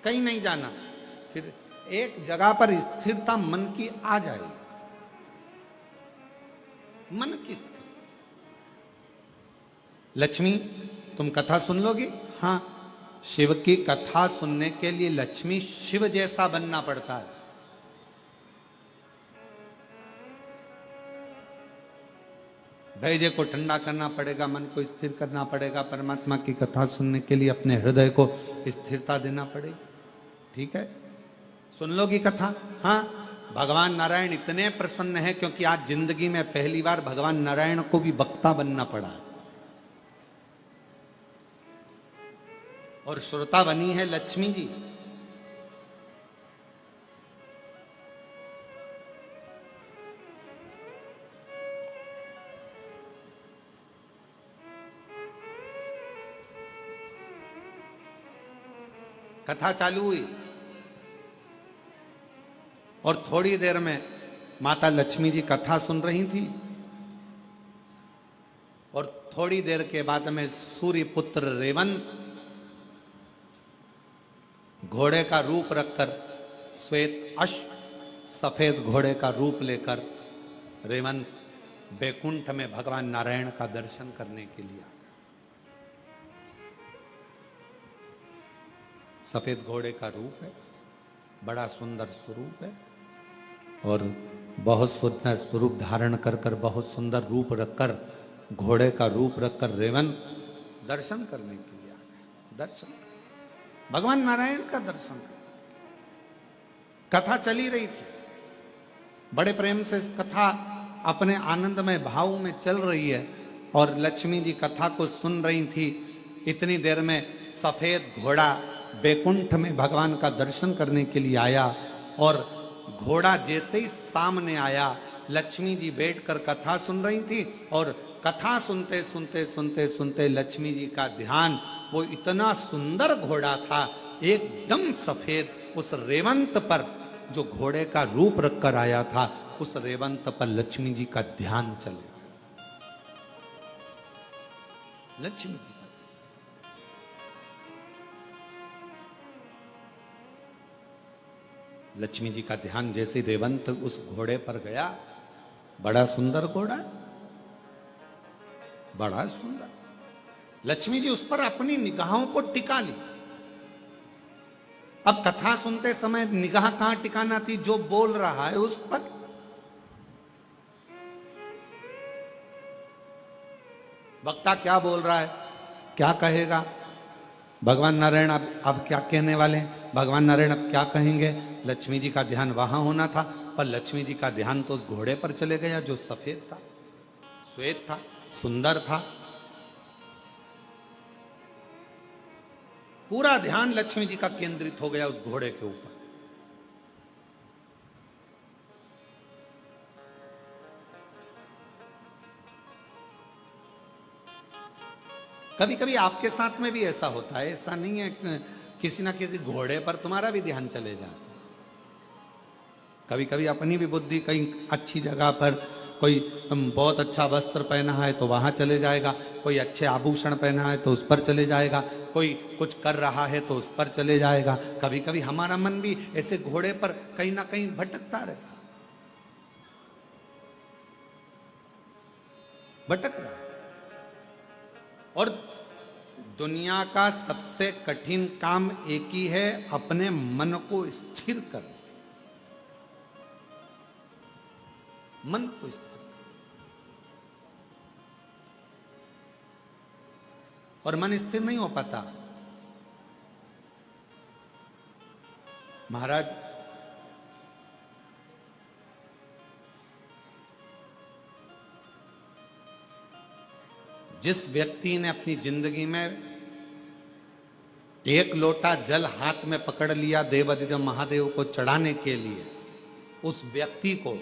कहीं नहीं जाना, फिर एक जगह पर स्थिरता मन की आ जाएगी। मन की स्थिर। लक्ष्मी, तुम कथा सुन लोगी? हाँ, शिव की कथा सुनने के लिए लक्ष्मी शिव जैसा बनना पड़ता है। धैर्य को ठंडा करना पड़ेगा, मन को स्थिर करना पड़ेगा, परमात्मा की कथा सुनने के लिए अपने हृदय को स्थिरता देना पड़ेगी। ठीक है, सुन लोगी कथा? हाँ, भगवान नारायण इतने प्रसन्न है क्योंकि आज जिंदगी में पहली बार भगवान नारायण को भी वक्ता बनना पड़ा और श्रोता बनी है लक्ष्मी जी। कथा चालू हुई और थोड़ी देर में माता लक्ष्मी जी कथा सुन रही थी और थोड़ी देर के बाद में सूर्य पुत्र रेवंत घोड़े का रूप रखकर, श्वेत अश्व सफेद घोड़े का रूप लेकर रेवंत बैकुंठ में भगवान नारायण का दर्शन करने के लिए आ गया। सफेद घोड़े का रूप है, बड़ा सुंदर स्वरूप है और बहुत सुंदर स्वरूप धारण कर कर, बहुत सुंदर रूप रखकर, घोड़े का रूप रखकर रेवंत दर्शन करने के लिए आ गए। दर्शन, भगवान नारायण का दर्शन। कथा चली रही थी, बड़े प्रेम से कथा अपने आनंदमय भाव में चल रही है और लक्ष्मी जी कथा को सुन रही थी। इतनी देर में सफेद घोड़ा बैकुंठ में भगवान का दर्शन करने के लिए आया और घोड़ा जैसे ही सामने आया, लक्ष्मी जी बैठकर कथा सुन रही थी और कथा सुनते सुनते सुनते सुनते लक्ष्मी जी का ध्यान, वो इतना सुंदर घोड़ा था, एकदम सफेद, उस रेवंत पर जो घोड़े का रूप रखकर आया था, उस रेवंत पर लक्ष्मी जी का ध्यान चले। लक्ष्मी जी, लक्ष्मी जी का ध्यान जैसे रेवंत उस घोड़े पर गया, बड़ा सुंदर घोड़ा, बड़ा सुंदर। लक्ष्मी जी उस पर अपनी निगाहों को टिका ली। अब कथा सुनते समय निगाह कहां टिकाना थी? जो बोल रहा है उस पर। वक्ता क्या बोल रहा है, क्या कहेगा, भगवान नारायण अब क्या कहने वाले हैं, भगवान नारायण अब क्या कहेंगे? लक्ष्मी जी का ध्यान वहां होना था, पर लक्ष्मी जी का ध्यान तो उस घोड़े पर चले गया जो सफेद था, श्वेत था, सुंदर था। पूरा ध्यान लक्ष्मी जी का केंद्रित हो गया उस घोड़े के ऊपर। कभी कभी आपके साथ में भी ऐसा होता है, ऐसा नहीं है किसी ना किसी घोड़े पर तुम्हारा भी ध्यान चले जाता है। कभी कभी अपनी भी बुद्धि कहीं अच्छी जगह पर, कोई बहुत अच्छा वस्त्र पहना है तो वहां चले जाएगा, कोई अच्छे आभूषण पहना है तो उस पर चले जाएगा, कोई कुछ कर रहा है तो उस पर चले जाएगा। कभी कभी हमारा मन भी ऐसे घोड़े पर कहीं ना कहीं भटकता रहता, भटक रहा है। और दुनिया का सबसे कठिन काम एक ही है, अपने मन को स्थिर करना, मन को स्थिर। और मन स्थिर नहीं हो पाता। महाराज जिस व्यक्ति ने अपनी जिंदगी में एक लोटा जल हाथ में पकड़ लिया देवाधिदेव महादेव को चढ़ाने के लिए, उस व्यक्ति को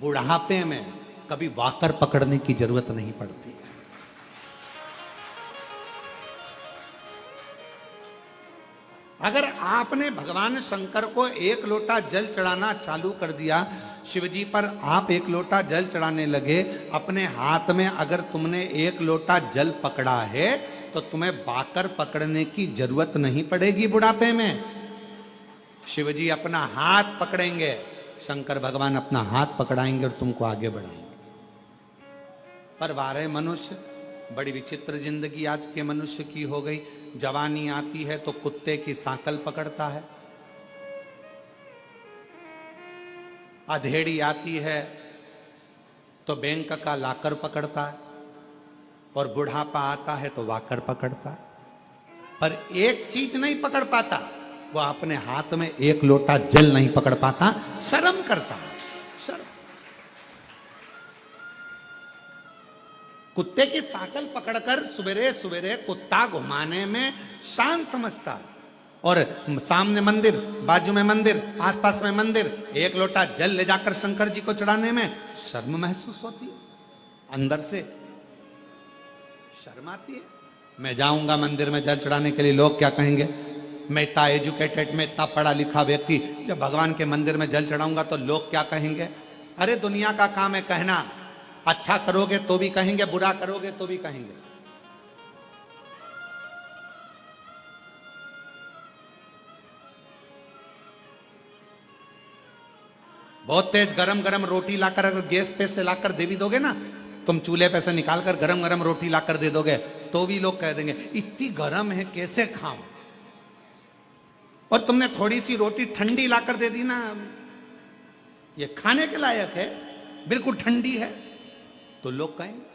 बुढ़ापे में कभी वाकर पकड़ने की जरूरत नहीं पड़ती। अगर आपने भगवान शंकर को एक लोटा जल चढ़ाना चालू कर दिया, शिवजी पर आप एक लोटा जल चढ़ाने लगे, अपने हाथ में अगर तुमने एक लोटा जल पकड़ा है तो तुम्हें बाकर पकड़ने की जरूरत नहीं पड़ेगी बुढ़ापे में। शिवजी अपना हाथ पकड़ेंगे, शंकर भगवान अपना हाथ पकड़ाएंगे और तुमको आगे बढ़ाएंगे। पर वारे मनुष्य, बड़ी विचित्र जिंदगी आज के मनुष्य की हो गई। जवानी आती है तो कुत्ते की सांकल पकड़ता है, अधेड़ी आती है तो बैंक का लाकर पकड़ता है, और बुढ़ापा आता है तो वाकर पकड़ता है। पर एक चीज नहीं पकड़ पाता, वो अपने हाथ में एक लोटा जल नहीं पकड़ पाता, शर्म करता है। शर्म। कुत्ते की सांकल पकड़कर सवेरे सवेरे कुत्ता घुमाने में शान समझता है, और सामने मंदिर, बाजू में मंदिर, आसपास में मंदिर, एक लोटा जल ले जाकर शंकर जी को चढ़ाने में शर्म महसूस होती है, अंदर से शर्म आती है। मैं जाऊंगा मंदिर में जल चढ़ाने के लिए, लोग क्या कहेंगे? मैं इतना एजुकेटेड, मैं इतना पढ़ा लिखा व्यक्ति, जब भगवान के मंदिर में जल चढ़ाऊंगा तो लोग क्या कहेंगे? अरे दुनिया का काम है कहना, अच्छा करोगे तो भी कहेंगे, बुरा करोगे तो भी कहेंगे। बहुत तेज गरम गरम रोटी लाकर अगर गैस पे से लाकर देवी दोगे ना, तुम चूल्हे पे से निकालकर गरम गरम रोटी लाकर दे दोगे तो भी लोग कह देंगे इतनी गरम है कैसे खाऊं। और तुमने थोड़ी सी रोटी ठंडी लाकर दे दी ना, ये खाने के लायक है, बिल्कुल ठंडी है, तो लोग कहेंगे।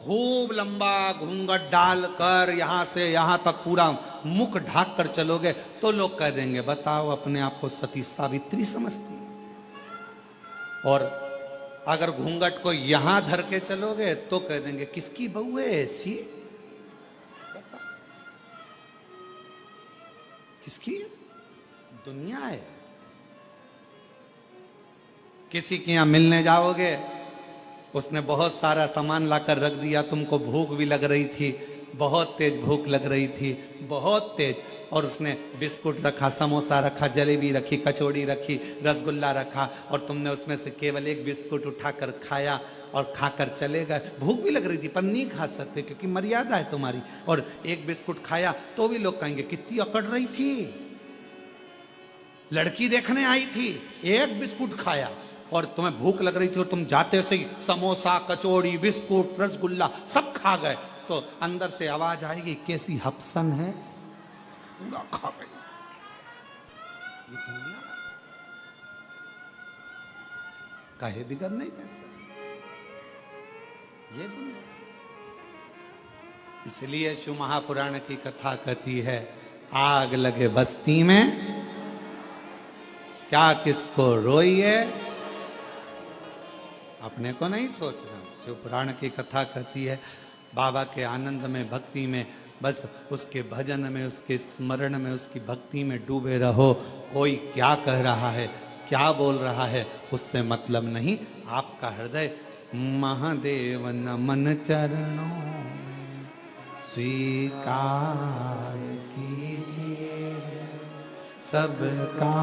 खूब लंबा घूंघट डालकर यहां से यहां तक पूरा मुख ढाक कर चलोगे तो लोग कह देंगे बताओ अपने आप को सती सावित्री समझती है। और अगर घूंघट को यहां धर के चलोगे तो कह देंगे किसकी बहू है ऐसी, किसकी दुनिया है। किसी के यहां मिलने जाओगे, उसने बहुत सारा सामान लाकर रख दिया, तुमको भूख भी लग रही थी, बहुत तेज भूख लग रही थी, बहुत तेज, और उसने बिस्कुट रखा, समोसा रखा, जलेबी रखी, कचौड़ी रखी, रसगुल्ला रखा, और तुमने उसमें से केवल एक बिस्कुट उठाकर खाया और खाकर चले गए। भूख भी लग रही थी पर नहीं खा सकते क्योंकि मर्यादा है तुम्हारी, और एक बिस्कुट खाया तो भी लोग कहेंगे कितनी अकड़ रही थी, लड़की देखने आई थी, एक बिस्कुट खाया, और तुम्हें भूख लग रही थी और तुम जाते से ही समोसा, कचौड़ी, बिस्कुट, रसगुल्ला सब खा गए, तो अंदर से आवाज आएगी कैसी हपसन है, पूरा खा गई। ये दुनिया काहे बिगड़ नहीं कैसे, ये दुनिया। इसलिए शिव महापुराण की कथा कहती है आग लगे बस्ती में क्या किसको रोइए, अपने को नहीं सोचना। शिव पुराण की कथा कहती है बाबा के आनंद में, भक्ति में, बस उसके भजन में, उसके स्मरण में, उसकी भक्ति में डूबे रहो। कोई क्या कह रहा है, क्या बोल रहा है, उससे मतलब नहीं। आपका हृदय महादेव नमन चरणों में स्वीकार कीजिए, सबका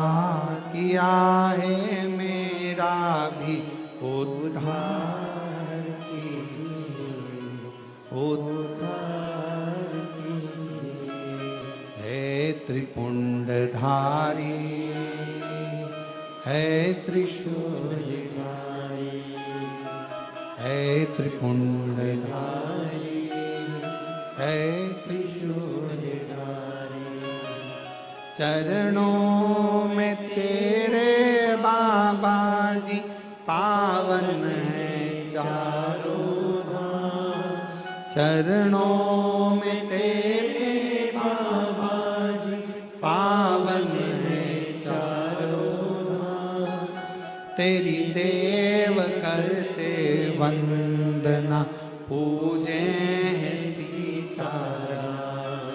किया है मेरा भी उद्धार कीजिए, उद्धार कीजिए। हे त्रिपुंडधारी, है त्रिशूलधारी, है त्रिपुंडधारी, है त्रिशूलधारी। चरणों में तेरे बाबा जी पावन है चारों धाम। चरणों में तेरे बाबा जी पावन है चारों धाम। तेरी देव करते वंदना, पूजे सीताराम।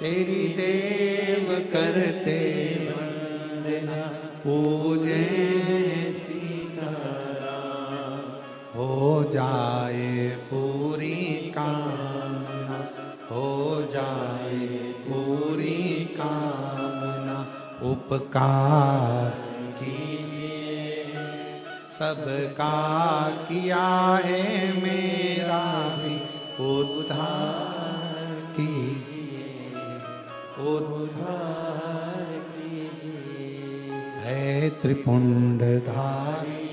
तेरी देव करते वंदना, पूजे सीताराम। हो जाए पूरी कामना, हो जाए पूरी कामना। उपकार कीजिए, सबका किया है मेरा भी उद्धार कीजिए, उद्धार कीजिए। है त्रिपुंडधारी,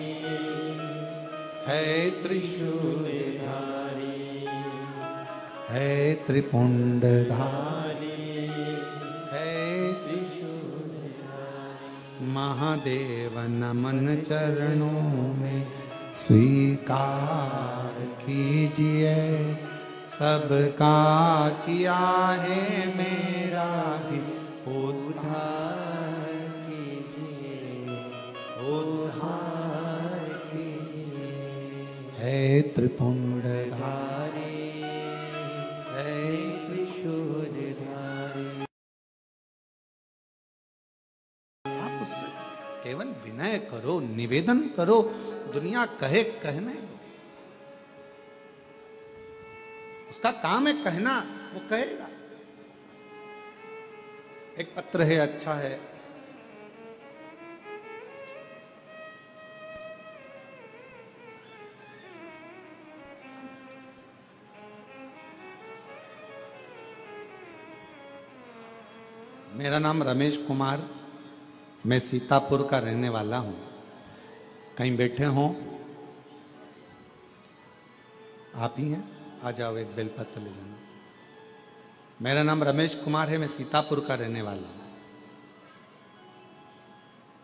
है त्रिशूलधारी, है त्रिपुंडधारी, है त्रिशूलधारी। महादेव नमन चरणों में स्वीकार कीजिए, सबका किया है मेरा भी उद्धार कीजिए, उद्धार कीजिए। है त्रिपुंडधारी, है त्रिशूलधारी। आप उससे केवल विनय करो, निवेदन करो, दुनिया कहे कहने दो। उसका काम है कहना, वो कहेगा। एक पत्र है, अच्छा है। मेरा नाम रमेश कुमार, मैं सीतापुर का रहने वाला हूं। कहीं बैठे हों, आप ही हैं, आ जाओ, एक बेलपत्र ले जाना। मेरा नाम रमेश कुमार है, मैं सीतापुर का रहने वाला हूं।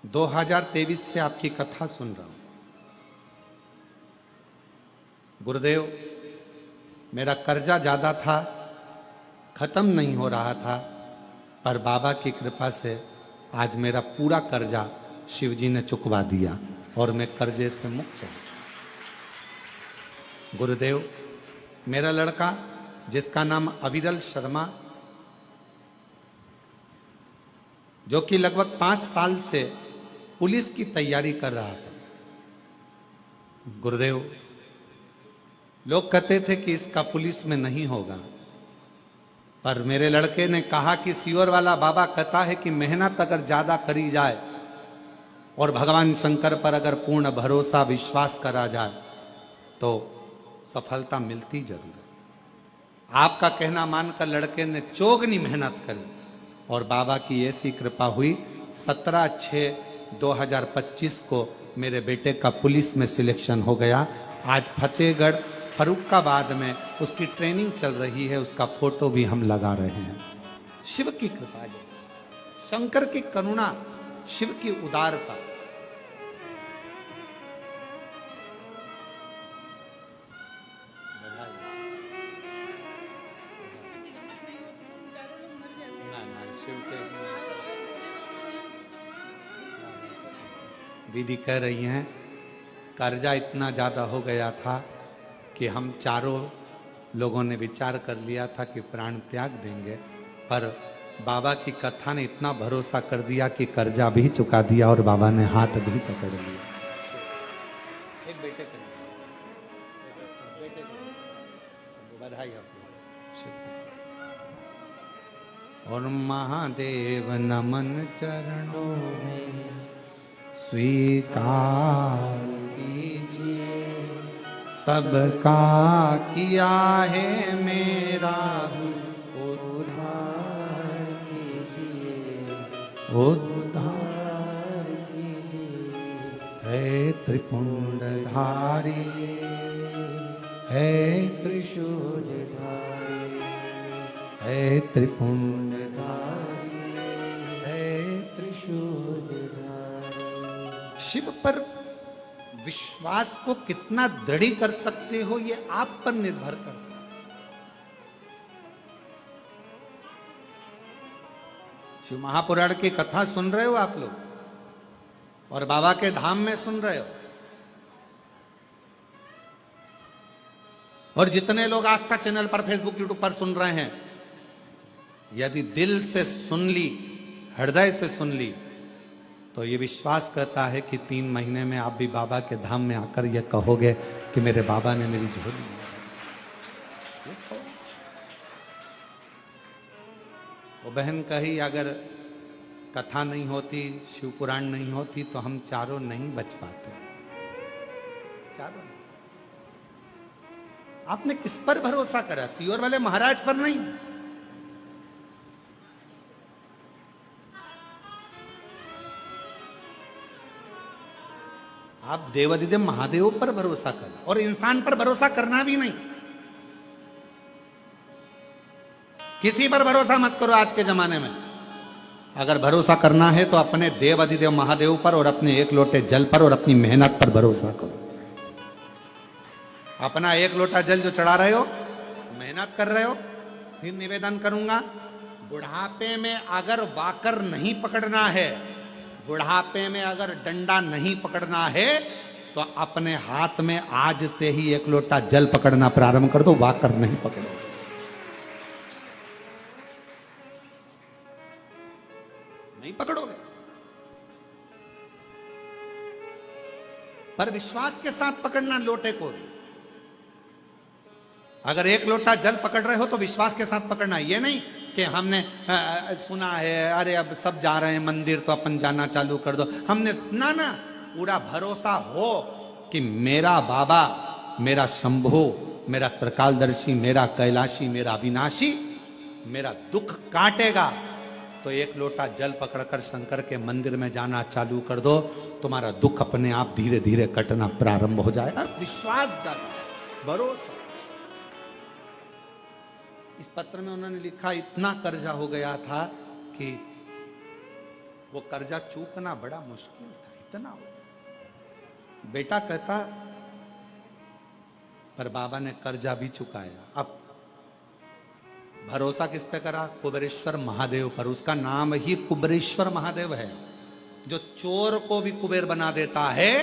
2023 से आपकी कथा सुन रहा हूं। गुरुदेव, मेरा कर्जा ज्यादा था, खत्म नहीं हो रहा था, पर बाबा की कृपा से आज मेरा पूरा कर्जा शिवजी ने चुकवा दिया और मैं कर्जे से मुक्त हूं। गुरुदेव, मेरा लड़का जिसका नाम अविरल शर्मा, जो कि लगभग 5 साल से पुलिस की तैयारी कर रहा था। गुरुदेव, लोग कहते थे कि इसका पुलिस में नहीं होगा, पर मेरे लड़के ने कहा कि सियोर वाला बाबा कहता है कि मेहनत अगर ज्यादा करी जाए और भगवान शंकर पर अगर पूर्ण भरोसा विश्वास करा जाए तो सफलता मिलती जरूर है। आपका कहना मानकर लड़के ने चौगनी मेहनत करी और बाबा की ऐसी कृपा हुई, 17/6/2025 को मेरे बेटे का पुलिस में सिलेक्शन हो गया। आज फतेहगढ़ फरुखाबाद में उसकी ट्रेनिंग चल रही है, उसका फोटो भी हम लगा रहे हैं। शिव की कृपा है, शंकर की करुणा, शिव की उदारता। दीदी कह रही हैं कर्जा इतना ज्यादा हो गया था कि हम चारों लोगों ने विचार कर लिया था कि प्राण त्याग देंगे, पर बाबा की कथा ने इतना भरोसा कर दिया कि कर्जा भी चुका दिया और बाबा ने हाथ भी पकड़ लिया। एक बेटे को बधाई आपको। और महादेव नमन चरणों में स्वीकार कीजिए, सबका किया है मेरा उद्धार कीजिए, उद्धार कीजिए। है त्रिपुंडधारी, है त्रिशूलधारी, है त्रिपुंडधारी, है त्रिशूलधारी। शिव पर विश्वास को कितना दृढ़ कर सकते हो ये आप पर निर्भर करता है। शिव महापुराण की कथा सुन रहे हो आप लोग और बाबा के धाम में सुन रहे हो, और जितने लोग आस्था चैनल पर, फेसबुक, यूट्यूब पर सुन रहे हैं, यदि दिल से सुन ली, हृदय से सुन ली, तो ये विश्वास करता है कि 3 महीने में आप भी बाबा के धाम में आकर ये कहोगे कि मेरे बाबा ने मेरी झोली ली। वो बहन कही अगर कथा नहीं होती, शिव पुराण नहीं होती तो हम चारों नहीं बच पाते। चारों आपने किस पर भरोसा करा? सीहोर वाले महाराज पर नहीं। आप देवादिदेव महादेव पर भरोसा करो और इंसान पर भरोसा करना भी नहीं। किसी पर भरोसा मत करो आज के जमाने में। अगर भरोसा करना है तो अपने देवादिदेव महादेव पर और अपने एक लोटे जल पर और अपनी मेहनत पर भरोसा करो। अपना एक लोटा जल जो चढ़ा रहे हो, मेहनत कर रहे हो, फिर निवेदन करूंगा, बुढ़ापे में अगर वाकर नहीं पकड़ना है, बुढ़ापे में अगर डंडा नहीं पकड़ना है, तो अपने हाथ में आज से ही एक लोटा जल पकड़ना प्रारंभ कर दो, वाकर नहीं पकड़ो। नहीं पकड़ोगे, पर विश्वास के साथ पकड़ना लोटे को। अगर एक लोटा जल पकड़ रहे हो तो विश्वास के साथ पकड़ना। ये नहीं कि हमने सुना है, अरे अब सब जा रहे हैं मंदिर तो अपन जाना चालू कर दो। हमने ना ना, पूरा भरोसा हो कि मेरा बाबा, मेरा शंभु, मेरा त्रिकालदर्शी, मेरा कैलाशी, मेरा अविनाशी मेरा दुख काटेगा, तो एक लोटा जल पकड़कर शंकर के मंदिर में जाना चालू कर दो, तुम्हारा दुख अपने आप धीरे धीरे कटना प्रारंभ हो जाएगा। विश्वास डालो, भरोसा। इस पत्र में उन्होंने लिखा इतना कर्जा हो गया था कि वो कर्जा चूकना बड़ा मुश्किल था, इतना हो गया। बेटा कहता पर बाबा ने कर्जा भी चुकाया। अब भरोसा किस पे करा? कुबेरेश्वर महादेव पर। उसका नाम ही कुबेरेश्वर महादेव है, जो चोर को भी कुबेर बना देता है।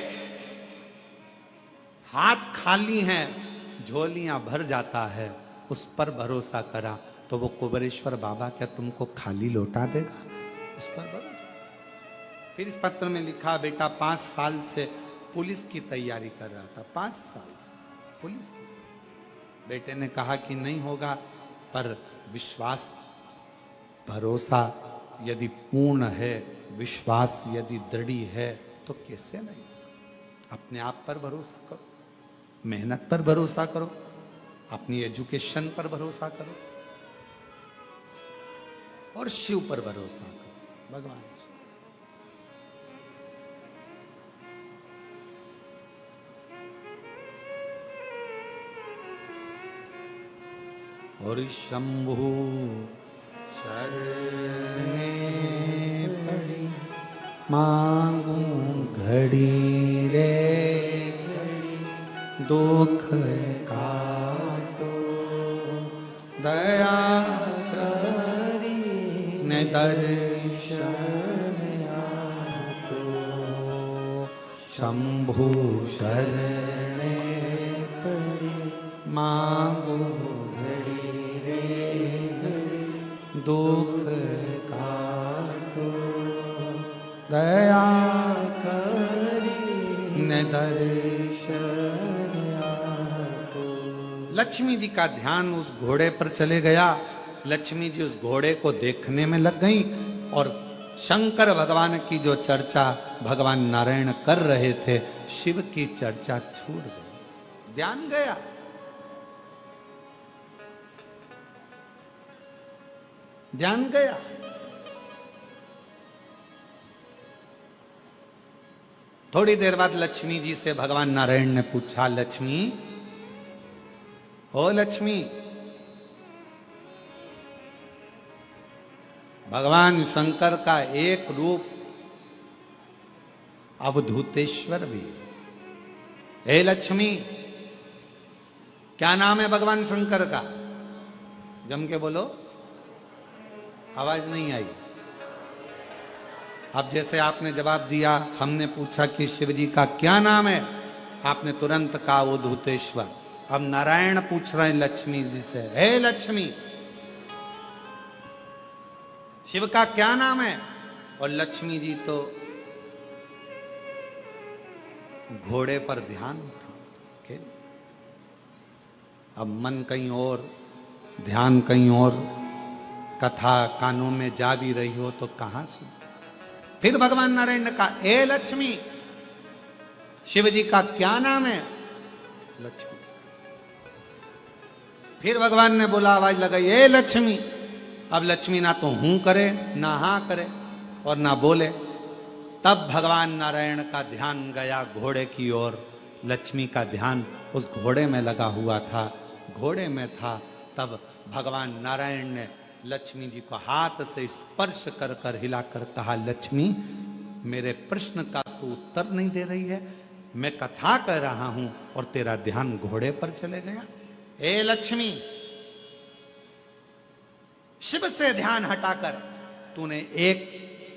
हाथ खाली हैं, झोलियां भर जाता है, उस पर भरोसा करा तो वो कुबेरेश्वर बाबा क्या तुमको खाली लौटा देगा? उस पर भरोसा। फिर इस पत्र में लिखा, बेटा 5 साल से पुलिस की तैयारी कर रहा था, 5 साल से पुलिस की। बेटे ने कहा कि नहीं होगा, पर विश्वास, भरोसा यदि पूर्ण है, विश्वास यदि दृढ़ है तो कैसे नहीं। अपने आप पर भरोसा करो, मेहनत पर भरोसा करो, अपनी एजुकेशन पर भरोसा करो और शिव पर भरोसा करो, भगवान से। और शंभु शरणे पड़ी मांगू घड़ी रे घड़ी, दुख काटो दया करी ने दर्शन आतो। शंभु शरणे पड़ी मांगो घड़ी रे घड़ी दुख काटो दया करी न दर्शन आपो। लक्ष्मी जी का ध्यान उस घोड़े पर चले गया। लक्ष्मी जी उस घोड़े को देखने में लग गई और शंकर भगवान की जो चर्चा भगवान नारायण कर रहे थे, शिव की चर्चा छूट गई, ध्यान गया। ध्यान गया। थोड़ी देर बाद लक्ष्मी जी से भगवान नारायण ने पूछा, लक्ष्मी, ओ लक्ष्मी, भगवान शंकर का एक रूप अवधूतेश्वर भी है। हे लक्ष्मी, क्या नाम है भगवान शंकर का? जम के बोलो। आवाज नहीं आई। अब जैसे आपने जवाब दिया, हमने पूछा कि शिव जी का क्या नाम है, आपने तुरंत कहा अवधूतेश्वर। अब नारायण पूछ रहे हैं लक्ष्मी जी से, हे लक्ष्मी, शिव का क्या नाम है? और लक्ष्मी जी तो घोड़े पर ध्यान था। अब मन कहीं और, ध्यान कहीं और, कथा कानों में जा भी रही हो तो कहां सुन। फिर भगवान नारायण ने कहा, ए लक्ष्मी, शिव जी का क्या नाम है? लक्ष्मी। फिर भगवान ने बोला, आवाज लगाई, ए लक्ष्मी। अब लक्ष्मी ना तो हूं करे, ना हां करे और ना बोले। तब भगवान नारायण का ध्यान गया घोड़े की ओर। लक्ष्मी का ध्यान उस घोड़े में लगा हुआ था, घोड़े में था। तब भगवान नारायण ने लक्ष्मी जी को हाथ से स्पर्श कर कर हिलाकर कहा, लक्ष्मी, मेरे प्रश्न का तू उत्तर नहीं दे रही है। मैं कथा कर रहा हूं और तेरा ध्यान घोड़े पर चले गया। ए लक्ष्मी, शिव से ध्यान हटाकर तूने एक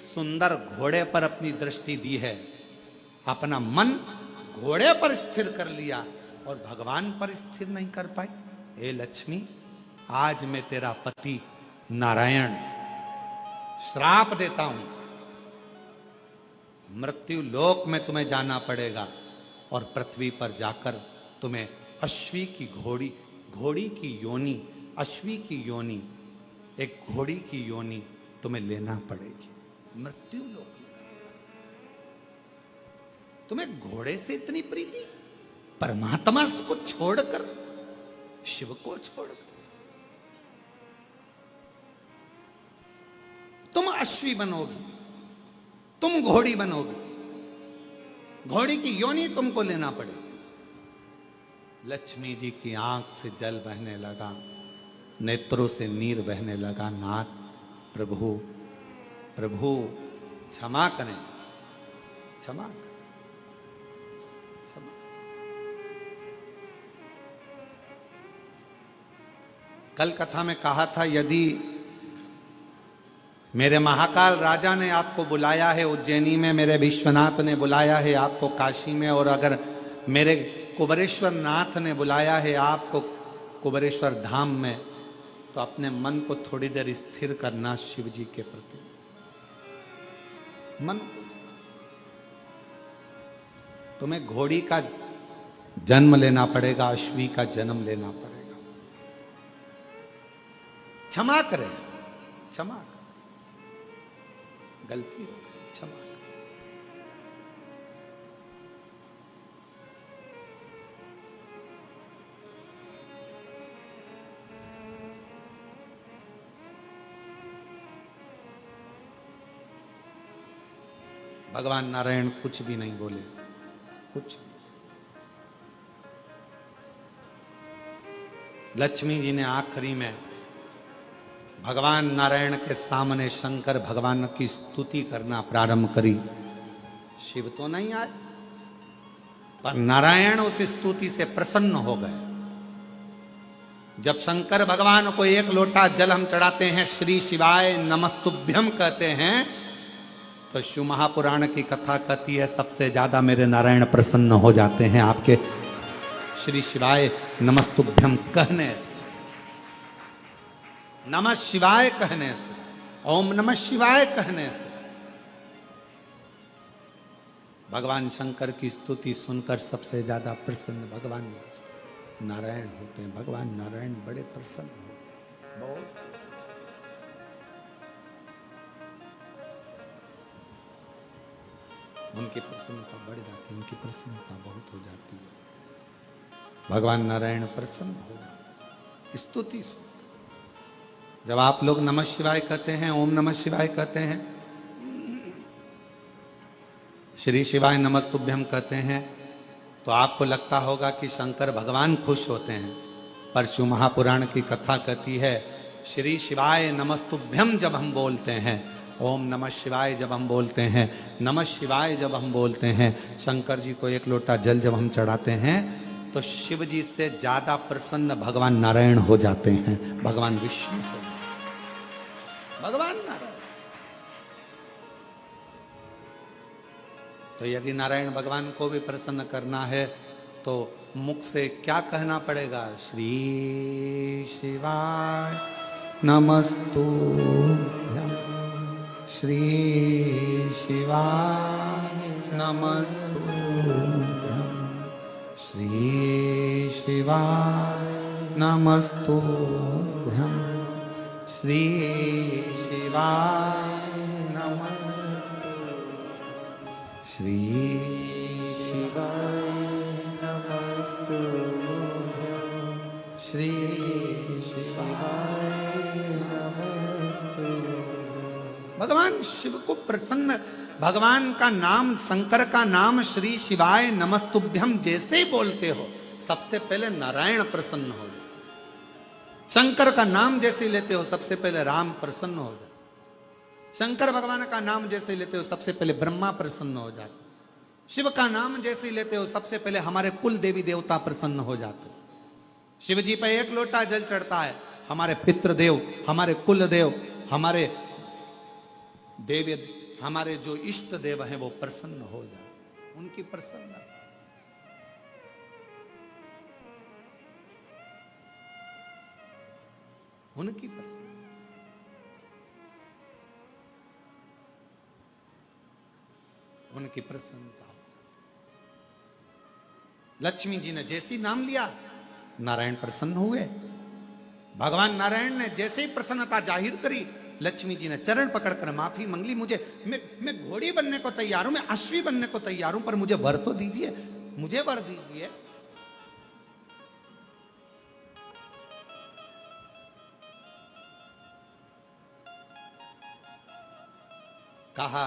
सुंदर घोड़े पर अपनी दृष्टि दी है। अपना मन घोड़े पर स्थिर कर लिया और भगवान पर स्थिर नहीं कर पाई। ए लक्ष्मी, आज मैं तेरा पति नारायण श्राप देता हूं। मृत्यु लोक में तुम्हें जाना पड़ेगा और पृथ्वी पर जाकर तुम्हें अश्वी की घोड़ी की योनि, अश्वी की योनि, एक घोड़ी की योनि तुम्हें लेना पड़ेगी। मृत्यु लोक। तुम्हें घोड़े से इतनी प्रीति, परमात्मा को छोड़कर, शिव को छोड़कर तुम अश्वी बनोगी, तुम घोड़ी बनोगी, घोड़ी की योनि तुमको लेना पड़ेगी। लक्ष्मी जी की आंख से जल बहने लगा, नेत्रों से नीर बहने लगा। नाथ, प्रभु प्रभु क्षमा करें, क्षमा करें, क्षमा। कल कथा में कहा था, यदि मेरे महाकाल राजा ने आपको बुलाया है उज्जैनी में, मेरे विश्वनाथ ने बुलाया है आपको काशी में, और अगर मेरे कुबेरेश्वर नाथ ने बुलाया है आपको कुबेरेश्वर धाम में, तो अपने मन को थोड़ी देर स्थिर करना शिव जी के प्रति। मन को, तुम्हें घोड़ी का जन्म लेना पड़ेगा, अश्वी का जन्म लेना पड़ेगा। क्षमा करें, क्षमा करें, गलती हो गई, क्षमा करें। भगवान नारायण कुछ भी नहीं बोले, कुछ। लक्ष्मी जी ने आखिरी में भगवान नारायण के सामने शंकर भगवान की स्तुति करना प्रारंभ करी। शिव तो नहीं आए, पर नारायण उस स्तुति से प्रसन्न हो गए। जब शंकर भगवान को एक लोटा जल हम चढ़ाते हैं, श्री शिवाय नमस्तुभ्यम कहते हैं, तो शिव महापुराण की कथा कहती है सबसे ज्यादा मेरे नारायण प्रसन्न हो जाते हैं आपके श्री शिवाय नमस्तुभ्यम कहने से, नमः शिवाय कहने से, ओम नमः शिवाय कहने से भगवान शंकर की स्तुति सुनकर सबसे ज्यादा प्रसन्न भगवान नारायण होते हैं। भगवान नारायण बड़े प्रसन्न होते हैं, बहुत। उनकी प्रसन्नता बढ़ जाती है, उनकी प्रसन्नता बहुत हो जाती है। भगवान नारायण प्रसन्न हो जाते, स्तुति सुन। जब आप लोग नमः शिवाय कहते हैं, ओम नमः शिवाय कहते हैं, श्री शिवाय नमस्तुभ्यम कहते हैं, तो आपको लगता होगा कि शंकर भगवान खुश होते हैं। पर शिव महापुराण की कथा कहती है श्री शिवाय नमस्तुभ्यम जब हम बोलते हैं, ओम नमः शिवाय जब हम बोलते हैं, नमः शिवाय जब हम बोलते हैं, शंकर जी को एक लोटा जल जब हम चढ़ाते हैं, तो शिव जी से ज्यादा प्रसन्न भगवान नारायण हो जाते हैं, भगवान विष्णु हो, भगवान नारायण। तो यदि नारायण भगवान को भी प्रसन्न करना है तो मुख से क्या कहना पड़ेगा? श्री शिवाय नमस्तुभ्यम, श्री शिवाय नमस्तुभ्यम, श्री शिवाय नमस्तुभ्यम, श्री शिवाय श्री शिवाय नमस्तुभ्यं, श्री शिवाय नमस्तुभ्यं। भगवान शिव को प्रसन्न, भगवान का नाम, शंकर का नाम श्री शिवाय नमस्तुभ्यम जैसे ही बोलते हो सबसे पहले नारायण प्रसन्न हो जाए। शंकर का नाम जैसे लेते हो सबसे पहले राम प्रसन्न हो जाए। शंकर भगवान का नाम जैसे लेते हो सबसे पहले ब्रह्मा प्रसन्न हो जाते। शिव का नाम जैसे लेते हो सबसे पहले हमारे कुल देवी देवता प्रसन्न हो जाते। शिव जी पे एक लोटा जल चढ़ता है, हमारे पितृदेव, हमारे कुल देव, हमारे देव, हमारे जो इष्ट देव हैं वो प्रसन्न हो जाते। उनकी प्रसन्नता, उनकी प्रसन्नता, उनकी प्रसन्नता। लक्ष्मी जी ने जैसे ही नाम लिया नारायण प्रसन्न हुए। भगवान नारायण ने जैसे ही प्रसन्नता जाहिर करी, लक्ष्मी जी ने चरण पकड़कर माफी मांगी, मुझे मैं घोड़ी बनने को तैयार हूं, मैं अश्वी बनने को तैयार हूं, पर मुझे वर तो दीजिए, मुझे वर दीजिए। कहा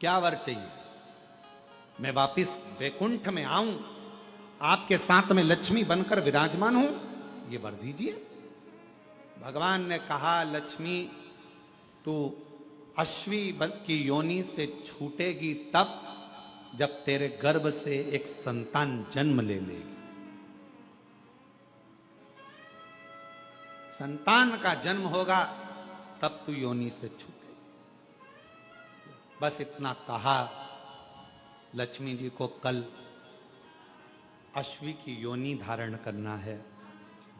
क्या वर चाहिए? मैं वापिस वैकुंठ में आऊं, आपके साथ में लक्ष्मी बनकर विराजमान हूं, ये वर दीजिए। भगवान ने कहा लक्ष्मी तू अश्वी की योनि से छूटेगी तब जब तेरे गर्भ से एक संतान जन्म ले लेगी। संतान का जन्म होगा तब तू योनि से छूटेगी। बस इतना कहा। लक्ष्मी जी को कल अश्वी की योनि धारण करना है।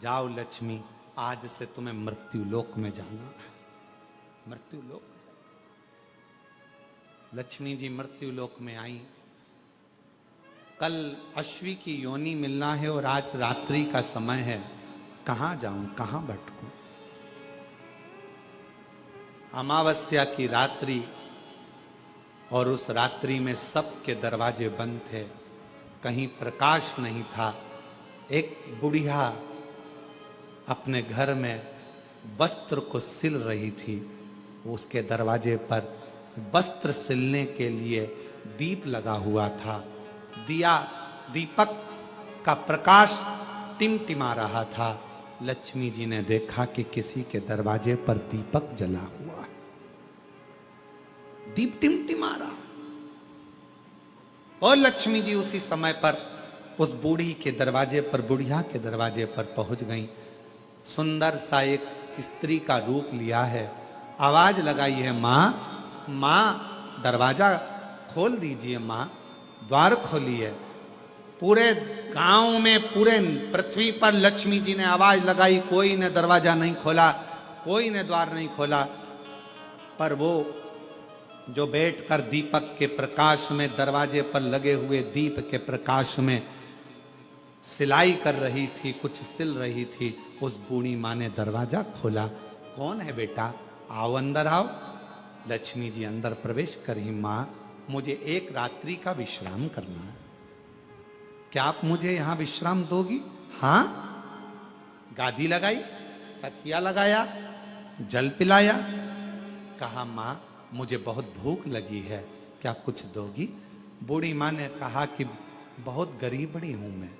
जाओ लक्ष्मी, आज से तुम्हें मृत्यु लोक में जाना है। मृत्यु लोक। लक्ष्मी जी मृत्यु लोक में आई। कल अश्वी की योनि मिलना है और आज रात्रि का समय है। कहां जाऊं, कहां भटकूं? अमावस्या की रात्रि, और उस रात्रि में सबके दरवाजे बंद थे, कहीं प्रकाश नहीं था। एक बुढ़िया अपने घर में वस्त्र को सिल रही थी। उसके दरवाजे पर वस्त्र सिलने के लिए दीप लगा हुआ था। दीपक का प्रकाश टिमटिमा रहा था। लक्ष्मी जी ने देखा कि किसी के दरवाजे पर दीपक जला हुआ है, दीप टिमटिमा रहा। और लक्ष्मी जी उसी समय पर उस बूढ़ी के दरवाजे पर, बुढ़िया के दरवाजे पर पहुंच गई। सुंदर सा एक स्त्री का रूप लिया है आवाज लगाई है, माँ माँ दरवाजा खोल दीजिए, माँ द्वार खोलिए। पूरे गांव में, पूरे पृथ्वी पर लक्ष्मी जी ने आवाज लगाई, कोई ने दरवाजा नहीं खोला, कोई ने द्वार नहीं खोला। पर वो जो बैठकर दीपक के प्रकाश में, दरवाजे पर लगे हुए दीप के प्रकाश में सिलाई कर रही थी, कुछ सिल रही थी, उस बूढ़ी माँ ने दरवाजा खोला। कौन है बेटा, आओ अंदर आओ। लक्ष्मी जी अंदर प्रवेश करी। माँ मुझे एक रात्रि का विश्राम करना है, क्या आप मुझे यहां विश्राम दोगी? हां। गादी लगाई, तकिया लगाया, जल पिलाया, कहा मां मुझे बहुत भूख लगी है, क्या कुछ दोगी? बूढ़ी मां ने कहा कि बहुत गरीबड़ी हूं मैं,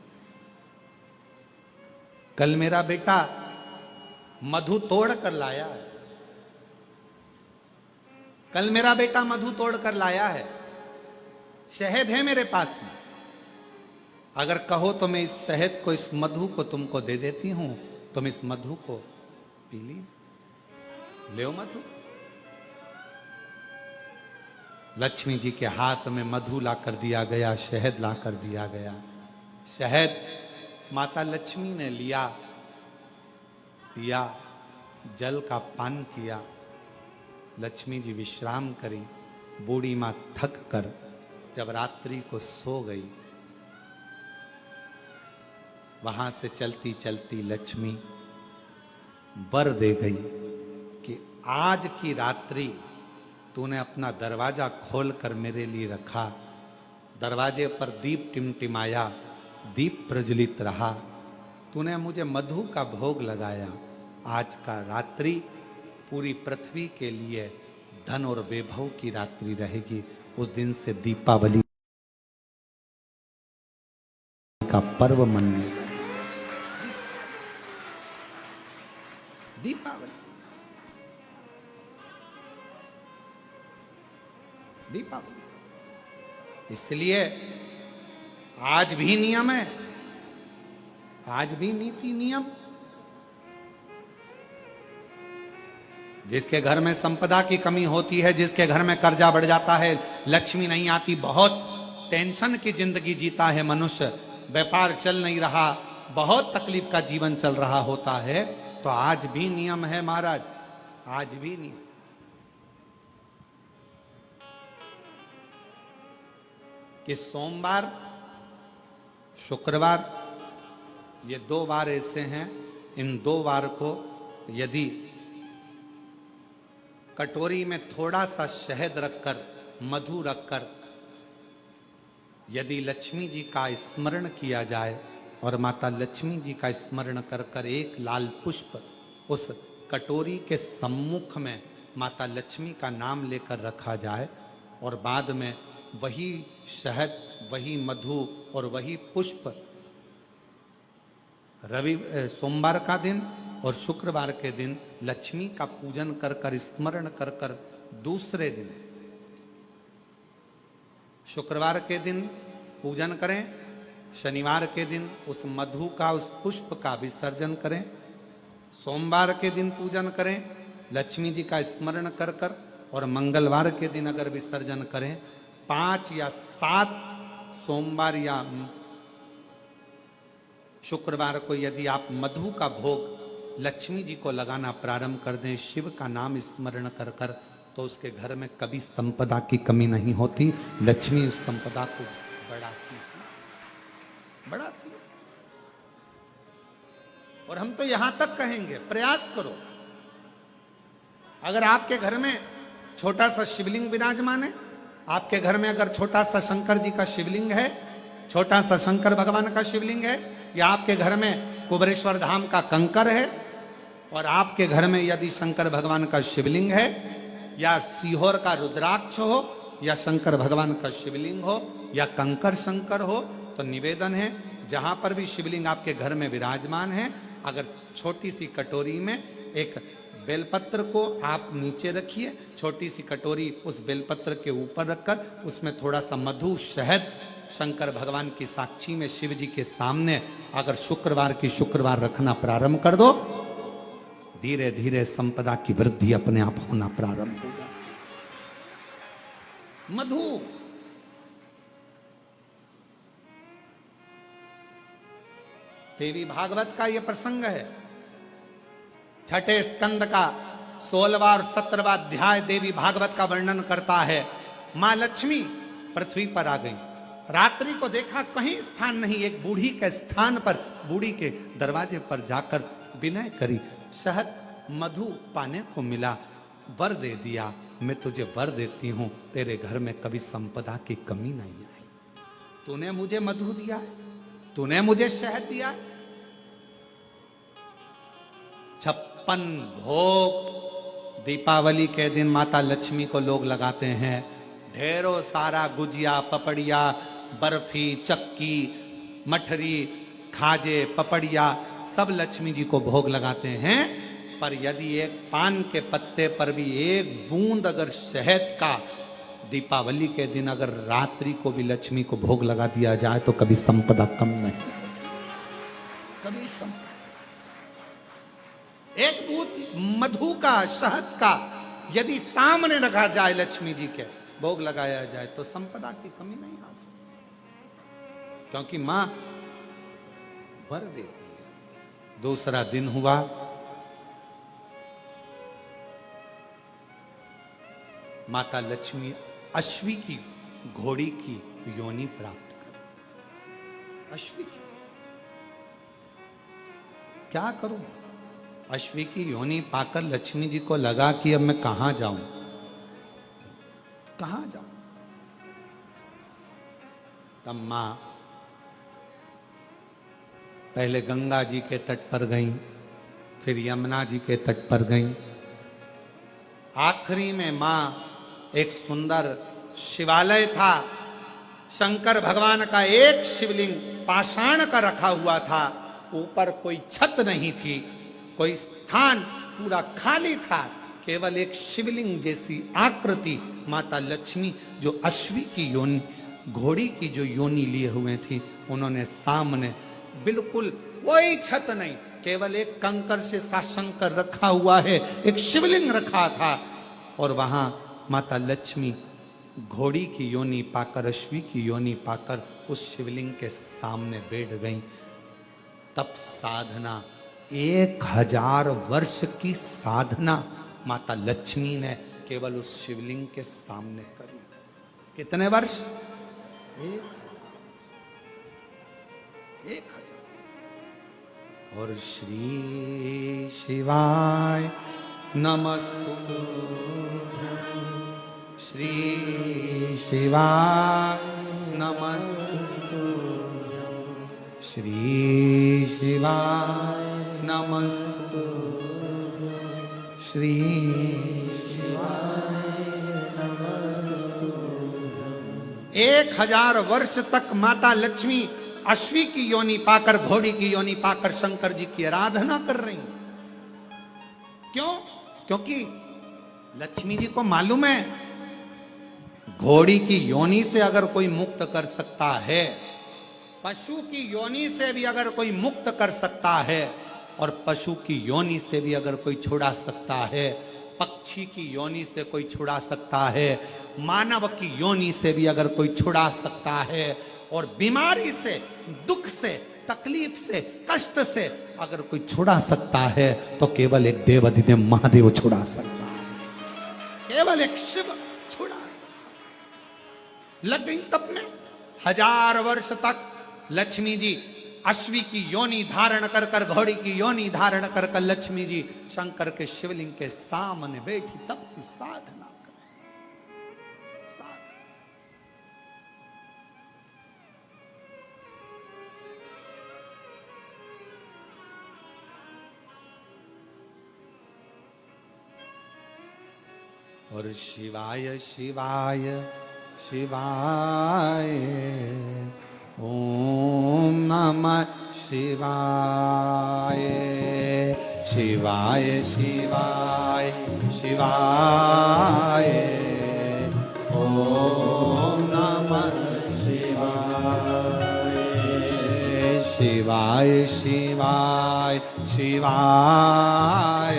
कल मेरा बेटा मधु तोड़ कर लाया है, कल मेरा बेटा मधु तोड़ कर लाया है, शहद है मेरे पास में, अगर कहो तो मैं इस शहद को, इस मधु को तुमको दे देती हूं, तुम इस मधु को पी लीजिए, ले मधु। लक्ष्मी जी के हाथ में मधु ला कर दिया गया, शहद ला कर दिया गया। शहद माता लक्ष्मी ने लिया, पिया, जल का पान किया। लक्ष्मी जी विश्राम करी। बूढ़ी मां थक कर जब रात्रि को सो गई, वहां से चलती चलती लक्ष्मी वर दे गई कि आज की रात्रि तूने अपना दरवाजा खोलकर मेरे लिए रखा, दरवाजे पर दीप टिमटिमाया, दीप प्रज्वलित रहा, तूने मुझे मधु का भोग लगाया। आज का रात्रि पूरी पृथ्वी के लिए धन और वैभव की रात्रि रहेगी। उस दिन से दीपावली का पर्व मनाएगा। दीपावली, दीपावली। इसलिए आज भी नियम है, आज भी नीति नियम। जिसके घर में संपदा की कमी होती है, जिसके घर में कर्जा बढ़ जाता है, लक्ष्मी नहीं आती, बहुत टेंशन की जिंदगी जीता है मनुष्य, व्यापार चल नहीं रहा, बहुत तकलीफ का जीवन चल रहा होता है, तो आज भी नियम है महाराज, आज भी नियम। कि सोमवार, शुक्रवार, ये 2 वार ऐसे हैं, इन 2 वार को यदि कटोरी में थोड़ा सा शहद रखकर, मधु रखकर यदि लक्ष्मी जी का स्मरण किया जाए और माता लक्ष्मी जी का स्मरण कर कर एक लाल पुष्प उस कटोरी के सम्मुख में माता लक्ष्मी का नाम लेकर रखा जाए और बाद में वही शहद, वही मधु और वही पुष्प सोमवार का दिन और शुक्रवार के दिन लक्ष्मी का पूजन कर कर, स्मरण कर कर, दूसरे दिन शुक्रवार के दिन पूजन करें, शनिवार के दिन उस मधु का, उस पुष्प का विसर्जन करें, सोमवार के दिन पूजन करें लक्ष्मी जी का स्मरण कर कर, और मंगलवार के दिन अगर विसर्जन करें, 5 या 7 सोमवार या शुक्रवार को यदि आप मधु का भोग लक्ष्मी जी को लगाना प्रारंभ कर दें, शिव का नाम स्मरण कर कर, तो उसके घर में कभी संपदा की कमी नहीं होती। लक्ष्मी उस संपदा को बढ़ाती है। और हम तो यहां तक कहेंगे, प्रयास करो, अगर आपके घर में छोटा सा शिवलिंग विराजमान है, आपके घर में अगर छोटा सा शंकर जी का शिवलिंग है, छोटा सा शंकर भगवान का शिवलिंग है, या आपके घर में कुबेरेश्वर धाम का कंकर है, और आपके घर में यदि शंकर भगवान का शिवलिंग है, या सीहोर का रुद्राक्ष हो, या शंकर भगवान का शिवलिंग हो, या कंकर शंकर हो, तो निवेदन है जहां पर भी शिवलिंग आपके घर में विराजमान है, अगर छोटी सी कटोरी में एक बेलपत्र को आप नीचे रखिए, छोटी सी कटोरी उस बेलपत्र के ऊपर रखकर उसमें थोड़ा सा मधु, शहद, शंकर भगवान की साक्षी में शिव जी के सामने अगर शुक्रवार की शुक्रवार रखना प्रारंभ कर दो, धीरे धीरे संपदा की वृद्धि अपने आप होना प्रारंभ होगा। मधु देवी भागवत का यह प्रसंग है। छठे स्कंद का 16वां और 17वां अध्याय देवी भागवत का वर्णन करता है। मां लक्ष्मी पृथ्वी पर आ गई। रात्रि को देखा कहीं स्थान नहीं, एक बूढ़ी के स्थान पर, बूढ़ी के दरवाजे पर जाकर विनय करी, शहद मधु पाने को मिला, वर दे दिया, मैं तुझे वर देती हूं, तेरे घर में कभी संपदा की कमी नहीं आई। तूने मुझे मधु दिया है, तूने मुझे शहद दिया है। 56 भोग दीपावली के दिन माता लक्ष्मी को लोग लगाते हैं। ढेरों सारा गुजिया, पपड़िया, बर्फी, चक्की, मठरी, खाजे, पपड़िया सब लक्ष्मी जी को भोग लगाते हैं। पर यदि एक पान के पत्ते पर भी एक बूंद अगर शहद का दीपावली के दिन अगर रात्रि को भी लक्ष्मी को भोग लगा दिया जाए तो कभी संपदा कम नहीं, कभी संपदा। एक बूंद मधु का, शहद का यदि सामने रखा जाए, लक्ष्मी जी के भोग लगाया जाए तो संपदा की कमी नहीं आ सकती, क्योंकि मां वर देती है। दूसरा दिन हुआ, माता लक्ष्मी अश्वी की घोड़ी की योनि प्राप्त कर। अश्वी की क्या करूं? अश्वी की योनि पाकर लक्ष्मी जी को लगा कि अब मैं कहां जाऊं, कहां जाऊं। तब मां पहले गंगा जी के तट पर गई, फिर यमुना जी के तट पर गई। आखिरी में मां एक सुंदर शिवालय था, शंकर भगवान का एक शिवलिंग पाषाण का रखा हुआ था, ऊपर कोई छत नहीं थी, कोई स्थान पूरा खाली था, केवल एक शिवलिंग जैसी आकृति माता लक्ष्मी जो अश्वी की योनि, घोड़ी की जो योनि लिए हुए थी, उन्होंने सामने बिल्कुल कोई छत नहीं, केवल एक कंकर से साशंकर रखा हुआ है, एक शिवलिंग रखा था। और वहां माता लक्ष्मी घोड़ी की योनि पाकर, अश्वी की योनि पाकर उस शिवलिंग के सामने बैठ गई। तब साधना, 1000 वर्ष की साधना माता लक्ष्मी ने केवल उस शिवलिंग के सामने करी। कितने वर्ष? एक। और श्री शिवाय नमस्तु, श्री शिवाय नमस्तु, श्री शिवाय नमस्तु, श्री शिवाय नमस्तु। 1000 वर्ष तक माता लक्ष्मी अश्वी की योनि पाकर, घोड़ी की योनि पाकर शंकर जी की आराधना कर रही। क्यों? क्योंकि लक्ष्मी जी को मालूम है घोड़ी की योनि से अगर कोई मुक्त कर सकता है, पशु की योनि से भी अगर कोई मुक्त कर सकता है, और पशु की योनि से भी अगर कोई छुड़ा सकता है, पक्षी की योनि से कोई छुड़ा सकता है, मानव की योनि से भी अगर कोई छुड़ा सकता है, और बीमारी से, दुख से, तकलीफ से, कष्ट से अगर कोई छुड़ा सकता है तो केवल एक देवाधिदेव महादेव छुड़ा सकता है, केवल एक शिव छुड़ा सकता है। लग गई तब में 1000 वर्ष तक लक्ष्मी जी अश्वी की योनि धारण कर कर, घोड़ी की योनि धारण कर कर लक्ष्मी जी शंकर के शिवलिंग के सामने बैठी, तब की साधना कर। और शिवाय शिवाय शिवाय ओम नमः शिवाय, शिवाय शिवाय शिवाय ओम नमः शिवाय, शिवाय शिवाय शिवाय